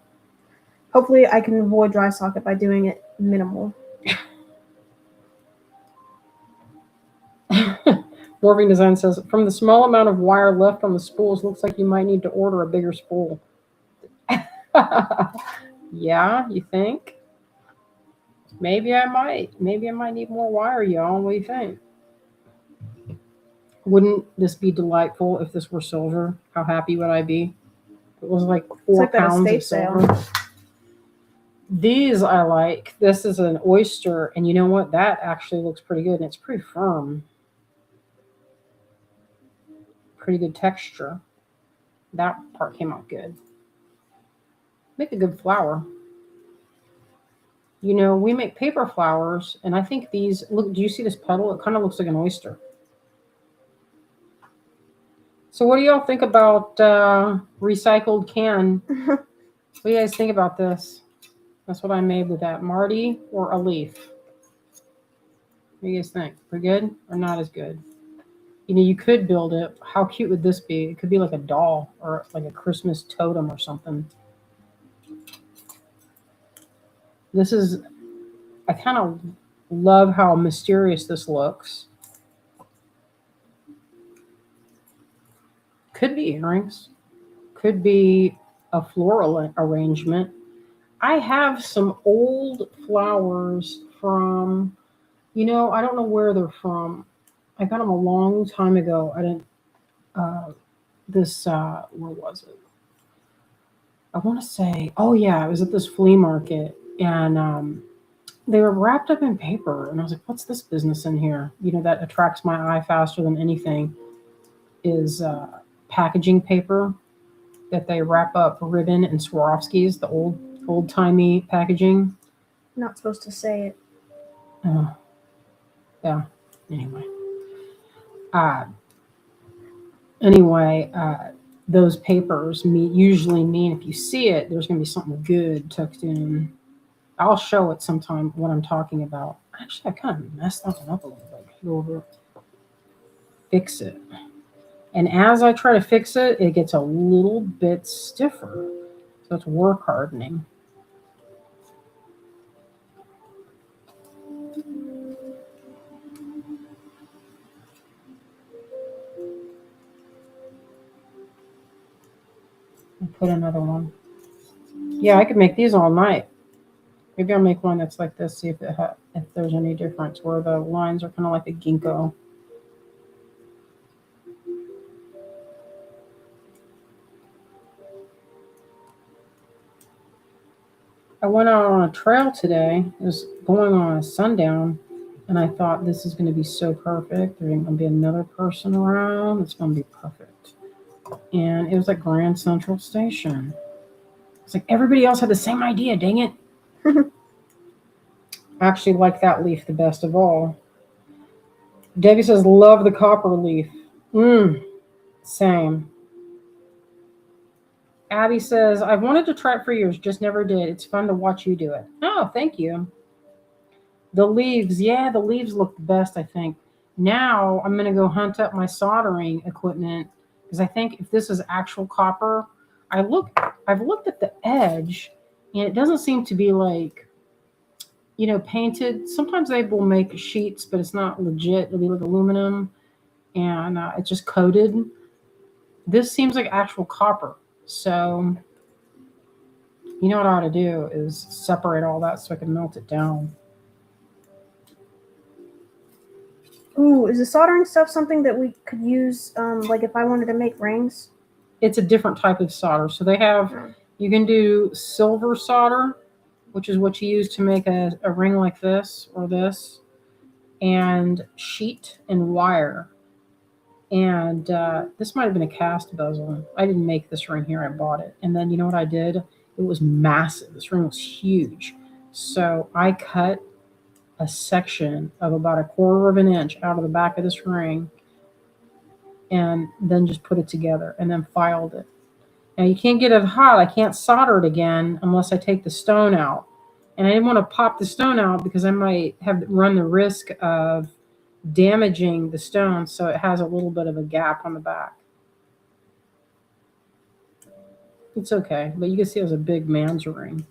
S2: hopefully I can avoid dry socket by doing it minimal.
S1: Morphing Design says, from the small amount of wire left on the spools, looks like you might need to order a bigger spool. Yeah, you think? Maybe I might. Maybe I might need more wire, y'all. What do you think? Wouldn't this be delightful if this were silver? How happy would I be? It was like 4
S2: like that
S1: pounds
S2: estate
S1: of silver.
S2: sale.
S1: These I like. This is an oyster, and you know what? That actually looks pretty good, and it's pretty firm. Pretty good texture. That part came out good. Make a good flower. You know, we make paper flowers, and I think these look. Do you see this petal? It kind of looks like an oyster. So, what do y'all think about recycled can? What do you guys think about this? That's what I made with that. Marty or a leaf? What do you guys think? Pretty good or not as good? You know, you could build it. How cute would this be? It could be like a doll or like a Christmas totem or something. This is, I kind of love how mysterious this looks. Could be earrings. Could be a floral arrangement. I have some old flowers from, you know, I don't know where they're from. I got them a long time ago. I didn't, where was it? I want to say, oh yeah, it was at this flea market. And they were wrapped up in paper. And I was like, what's this business in here? You know, that attracts my eye faster than anything is packaging paper that they wrap up ribbon and Swarovskis, the old timey packaging.
S2: Not supposed to say it.
S1: Yeah. Anyway. Uh, anyway, those papers usually mean if you see it, there's going to be something good tucked in. I'll show it sometime what I'm talking about. Actually, I kind of messed that one up a little bit. Go over, fix it. And as I try to fix it, it gets a little bit stiffer. So it's work hardening. I'll put another one. Yeah, I could make these all night. Maybe I'll make one that's like this, see if there's any difference where the lines are kind of like a ginkgo. I went out on a trail today. It was going on a sundown, and I thought this is going to be so perfect. There's going to be another person around. It's going to be perfect. And it was like Grand Central Station. It's like everybody else had the same idea, dang it. I actually like that leaf the best of all. Debbie says, love the copper leaf. Same. Abby says, I've wanted to try it for years, just never did. It's fun to watch you do it. Oh, thank you. The leaves, yeah, the leaves look the best, I think. Now I'm going to go hunt up my soldering equipment because I think if this is actual copper, I've looked at the edge and it doesn't seem to be like, painted. Sometimes they will make sheets, but it's not legit. It'll be like aluminum and it's just coated. This seems like actual copper. So, you know what I ought to do is separate all that so I can melt it down.
S2: Ooh, is the soldering stuff something that we could use, like if I wanted to make rings?
S1: It's a different type of solder. So they have, you can do silver solder, which is what you use to make a ring like this or this, and sheet and wire. And this might have been a cast bezel. I didn't make this ring here. I bought it. And then you know what I did? It was massive. This ring was huge. So I cut a section of about 1/4 of an inch out of the back of this ring and then just put it together and then filed it. Now you can't get it hot. I can't solder it again unless I take the stone out. And I didn't want to pop the stone out because I might have run the risk of damaging the stone, so it has a little bit of a gap on the back. It's okay, but you can see it was a big man's ring.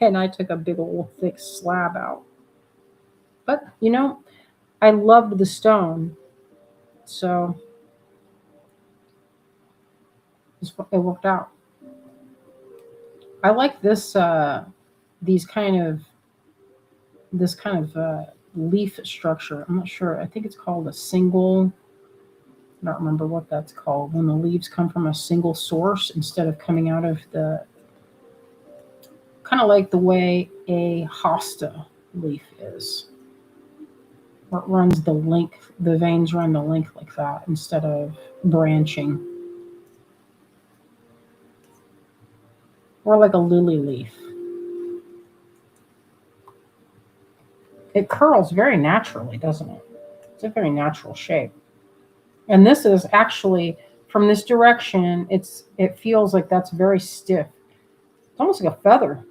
S1: And I took a big old thick slab out. But, I loved the stone, so it worked out. I like this this kind of leaf structure. I'm not sure. I think it's called a single. I don't remember what that's called. When the leaves come from a single source instead of coming out of kind of like the way a hosta leaf is. Where it runs the length, the veins run the length like that instead of branching. Or like a lily leaf. It curls very naturally, doesn't it? It's a very natural shape. And this is actually, from this direction, it feels like that's very stiff. It's almost like a feather.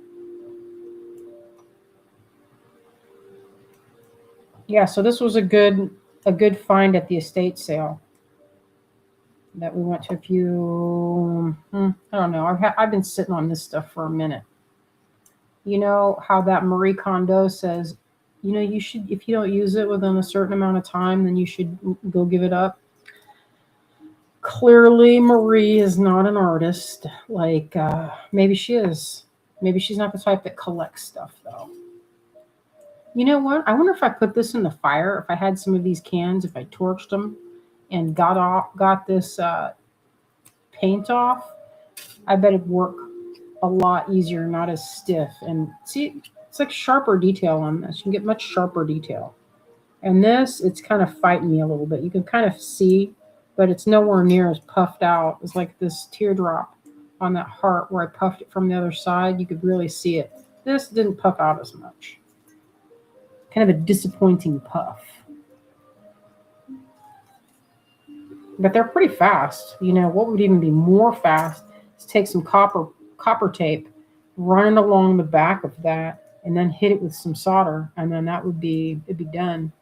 S1: Yeah, so this was a good find at the estate sale that we went to a few, I don't know. I've been sitting on this stuff for a minute. You know how that Marie Kondo says, you should, if you don't use it within a certain amount of time, then you should go give it up. Clearly, Marie is not an artist. Like, maybe she is. Maybe she's not the type that collects stuff, though. You know what? I wonder if I put this in the fire, if I had some of these cans, if I torched them and got this paint off, I bet it'd work a lot easier, not as stiff. And see, it's like sharper detail on this. You can get much sharper detail. And this, it's kind of fighting me a little bit. You can kind of see, but it's nowhere near as puffed out. It's like this teardrop on that heart where I puffed it from the other side. You could really see it. This didn't puff out as much. Kind of a disappointing puff. But they're pretty fast. What would even be more fast is take some copper tape, run it along the back of that, and then hit it with some solder, and then it'd be done.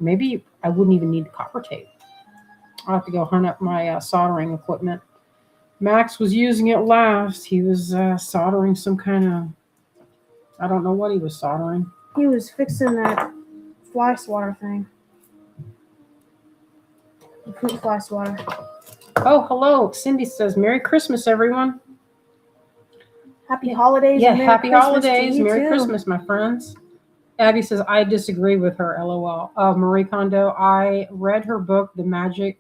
S1: Maybe I wouldn't even need the copper tape. I'll have to go hunt up my soldering equipment. Max was using it last. He was soldering some kind of, I don't know what he was soldering.
S2: He was fixing that fly swatter thing. The fruit fly swatter.
S1: Oh, hello. Cindy says, Merry Christmas, everyone.
S2: Happy holidays.
S1: Yeah,
S2: and Merry
S1: happy
S2: Christmas
S1: holidays.
S2: to you
S1: Merry
S2: too.
S1: Christmas, my friends. Abby says, I disagree with her, LOL. Marie Kondo, I read her book, The Magic,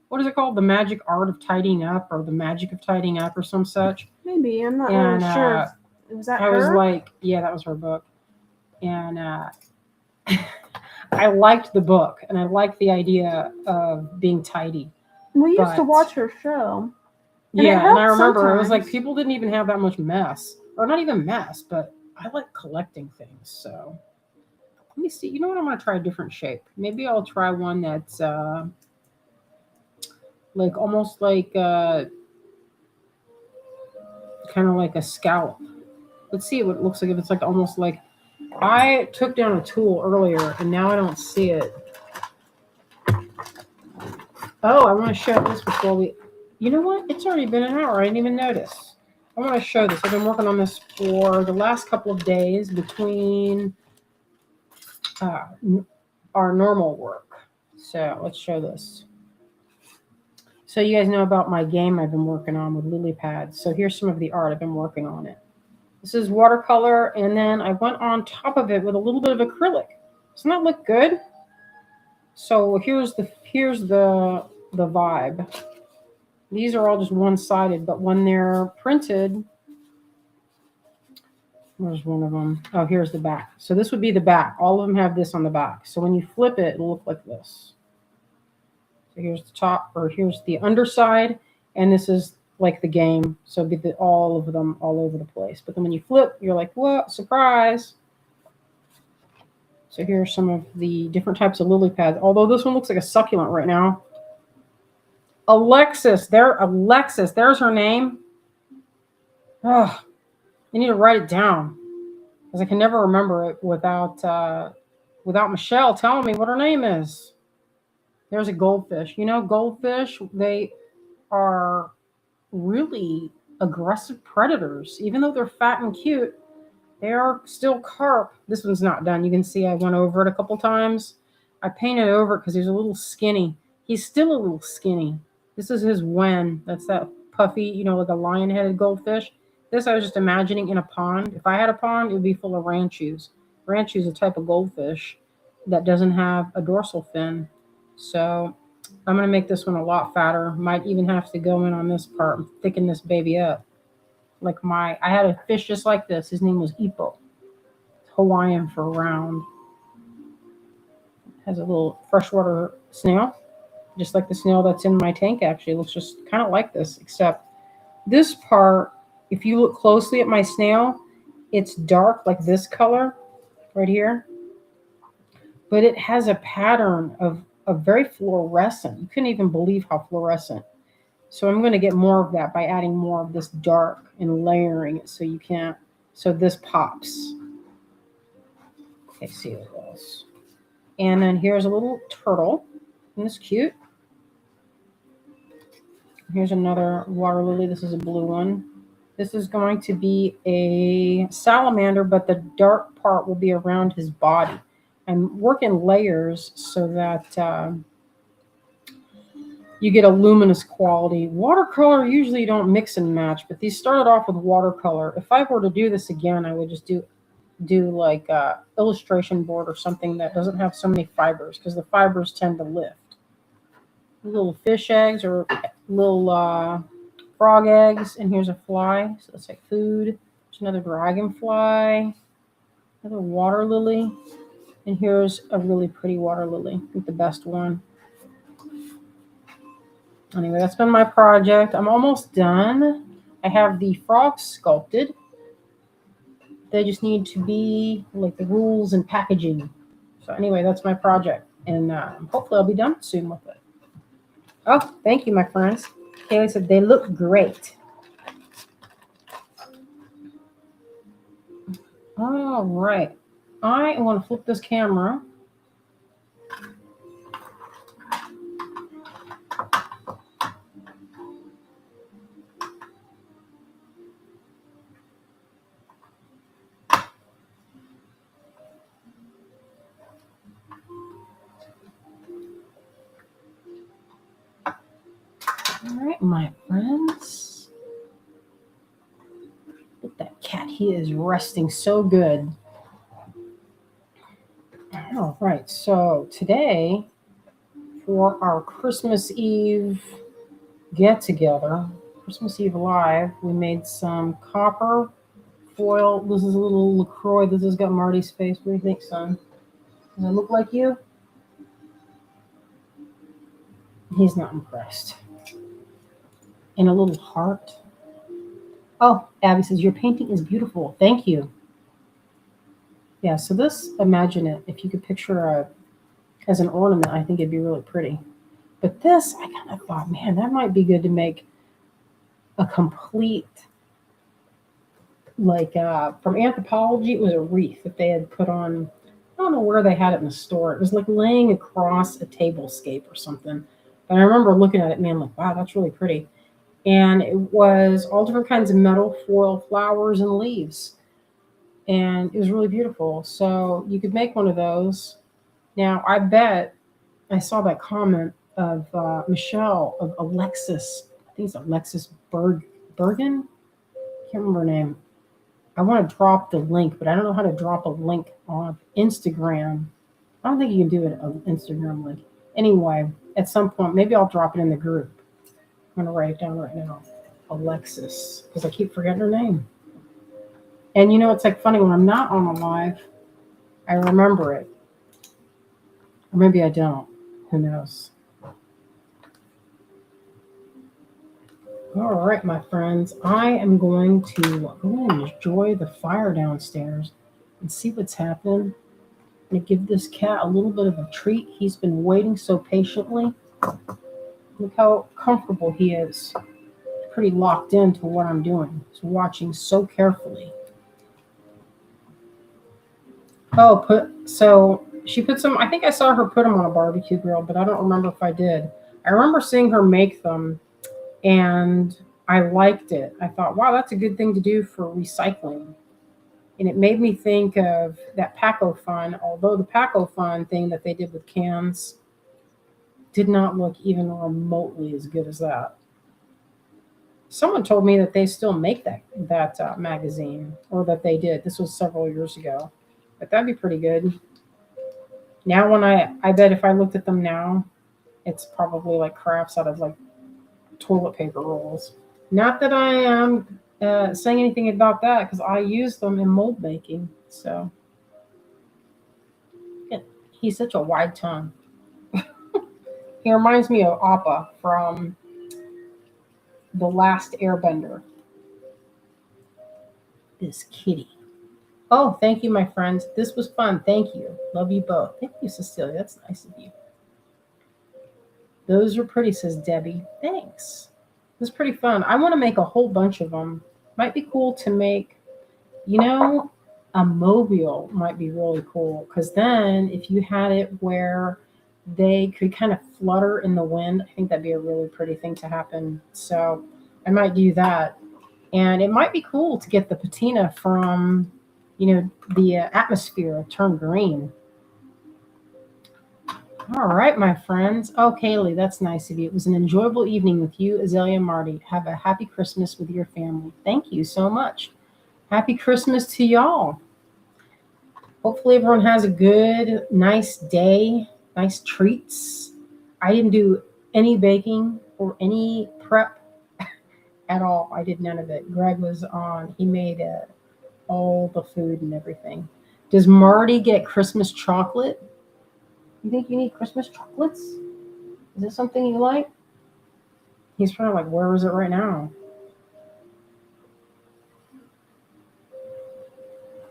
S1: what is it called? The Magic Art of Tidying Up, or The Magic of Tidying Up, or some such.
S2: Maybe. I'm not
S1: And
S2: really sure. Was that
S1: I
S2: her?
S1: was like, yeah, that was her book. And I liked the book, and I liked the idea of being tidy.
S2: We used to
S1: but-
S2: watch her show. And
S1: Yeah, and I
S2: helped
S1: remember it was like
S2: sometimes.
S1: people didn't even have that much mess, or not even mess, but I like collecting things. So let me see. You know what? I'm gonna try a different shape. Maybe I'll try one that's like almost like kind of like a scallop. Let's see what it looks like. If it's like almost like, I took down a tool earlier and now I don't see it. Oh, I want to show this before we. You know what? It's already been an hour. I didn't even notice. I want to show this. I've been working on this for the last couple of days between our normal work. So let's show this. So you guys know about my game I've been working on with lily pads. So here's some of the art I've been working on it. This is watercolor, and then I went on top of it with a little bit of acrylic. Doesn't that look good? So here's the vibe. These are all just one-sided, but when they're printed, where's one of them? Oh, here's the back. So this would be the back. All of them have this on the back. So when you flip it, it'll look like this. So here's the top, or here's the underside, and this is like the game. So it'd be all of them all over the place. But then when you flip, you're like, what? Surprise. So here are some of the different types of lily pads. Although this one looks like a succulent right now. Alexis, there's her name. Oh, you need to write it down, because I can never remember it without Michelle telling me what her name is. There's a goldfish. You know, goldfish, they are really aggressive predators. Even though they're fat and cute, they are still carp. This one's not done. You can see I went over it a couple times. I painted over it because he's a little skinny. He's still a little skinny. This is his wen. That's that puffy, you know, like a lion-headed goldfish. This I was just imagining in a pond. If I had a pond, it would be full of ranchus. Ranchu is a type of goldfish that doesn't have a dorsal fin. So I'm going to make this one a lot fatter. Might even have to go in on this part and thicken this baby up. Like I had a fish just like this. His name was Ipo. Hawaiian for round. Has a little freshwater snail, just like the snail that's in my tank. Actually, it looks just kind of like this, except this part, if you look closely at my snail, it's dark like this color right here, but it has a pattern of very fluorescent. You couldn't even believe how fluorescent. So I'm going to get more of that by adding more of this dark and layering it so this pops. Okay, see what else. And then here's a little turtle. Isn't this cute? Here's another water lily. This is a blue one. This is going to be a salamander, but the dark part will be around his body. I'm working layers so that you get a luminous quality. Watercolor, usually you don't mix and match, but these started off with watercolor. If I were to do this again, I would just do like a illustration board or something that doesn't have so many fibers, because the fibers tend to lift. Little fish eggs or little frog eggs, and here's a fly. So that's like food. There's another dragonfly, another water lily, and here's a really pretty water lily. I think the best one. Anyway, that's been my project. I'm almost done. I have the frogs sculpted. They just need to be like the rules and packaging. So anyway, that's my project. And hopefully I'll be done soon with it. Oh, thank you, my friends. Kaylee said they look great. All right. I want to flip this camera. All right, my friends. Look at that cat. He is resting so good. All right, so today for our Christmas Eve get together, Christmas Eve live, we made some copper foil. This is a little LaCroix. This has got Marty's face. What do you think, son? Does it look like you? He's not impressed. And a little heart. Oh, Abby says, your painting is beautiful. Thank you. Yeah, so this, imagine it. If you could picture as an ornament, I think it'd be really pretty. But this, I kind of thought, man, that might be good to make a complete, like from Anthropology, it was a wreath that they had put on. I don't know where they had it in the store. It was like laying across a tablescape or something. But I remember looking at it, man, like, wow, that's really pretty. And it was all different kinds of metal foil flowers and leaves. And it was really beautiful. So you could make one of those. Now, I bet I saw that comment of Michelle of Alexis. I think it's Alexis Bergen. Can't remember her name. I want to drop the link, but I don't know how to drop a link on Instagram. I don't think you can do it on Instagram link. Anyway, at some point, maybe I'll drop it in the group. I'm going to write it down right now. Alexis, because I keep forgetting her name. And it's like funny when I'm not on a live, I remember it. Or maybe I don't. Who knows? All right, my friends. I am going to go and enjoy the fire downstairs and see what's happening. I'm going to give this cat a little bit of a treat. He's been waiting so patiently. Look how comfortable he is. He's pretty locked into what I'm doing. He's watching so carefully. Oh, so she put some. I think I saw her put them on a barbecue grill, but I don't remember if I did. I remember seeing her make them, and I liked it. I thought, wow, that's a good thing to do for recycling. And it made me think of that Paco Fun, although the Paco Fun thing that they did with cans did not look even remotely as good as that. Someone told me that they still make that magazine, or that they did. This was several years ago, but that'd be pretty good. Now, when I bet if I looked at them now, it's probably like crafts out of like toilet paper rolls. Not that I am saying anything about that, because I use them in mold making. So yeah, he's such a wide tongue. He reminds me of Appa from The Last Airbender. This kitty. Oh, thank you, my friends. This was fun. Thank you. Love you both. Thank you, Cecilia. That's nice of you. Those are pretty, says Debbie. Thanks. It was pretty fun. I want to make a whole bunch of them. Might be cool to make, a mobile might be really cool, because then if you had it where they could kind of flutter in the wind, I think that'd be a really pretty thing to happen. So I might do that. And it might be cool to get the patina from, the atmosphere turn green. All right, my friends. Oh, Kaylee, that's nice of you. It was an enjoyable evening with you, Azalea and Marty. Have a happy Christmas with your family. Thank you so much. Happy Christmas to y'all. Hopefully everyone has a good, nice day, nice treats. I didn't do any baking or any prep at all. I did none of it. Greg was on. He made all the food and everything. Does Marty get Christmas chocolate? You think you need Christmas chocolates? Is this something you like? He's probably like, where is it right now?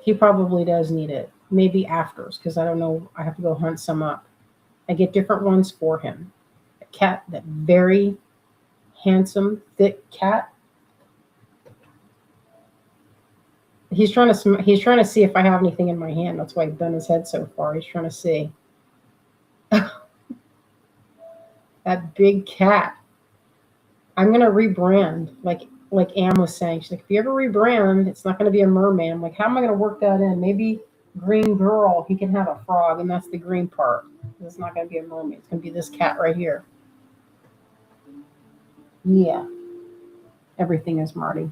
S1: He probably does need it. Maybe afters, because I don't know. I have to go hunt some up. I get different ones for him. A cat, that very handsome, thick cat. He's trying to see if I have anything in my hand. That's why he's done his head so far. He's trying to see. That big cat. I'm gonna rebrand, like Anne was saying. She's like, if you ever rebrand, it's not gonna be a merman. I'm like, how am I gonna work that in? Maybe green girl, he can have a frog, and that's the green part. It's not gonna be a mermaid. It's gonna be this cat right here. Yeah, everything is Marty.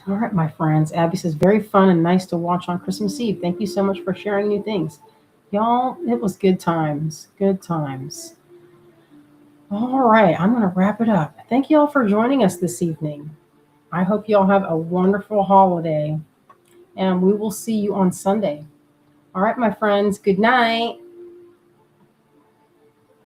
S1: All right, my friends. Abby says, very fun and nice to watch on Christmas Eve. Thank you so much for sharing new things. Y'all, it was good times. Good times. All right, I'm going to wrap it up. Thank you all for joining us this evening. I hope you all have a wonderful holiday, and we will see you on Sunday. All right, my friends, good night.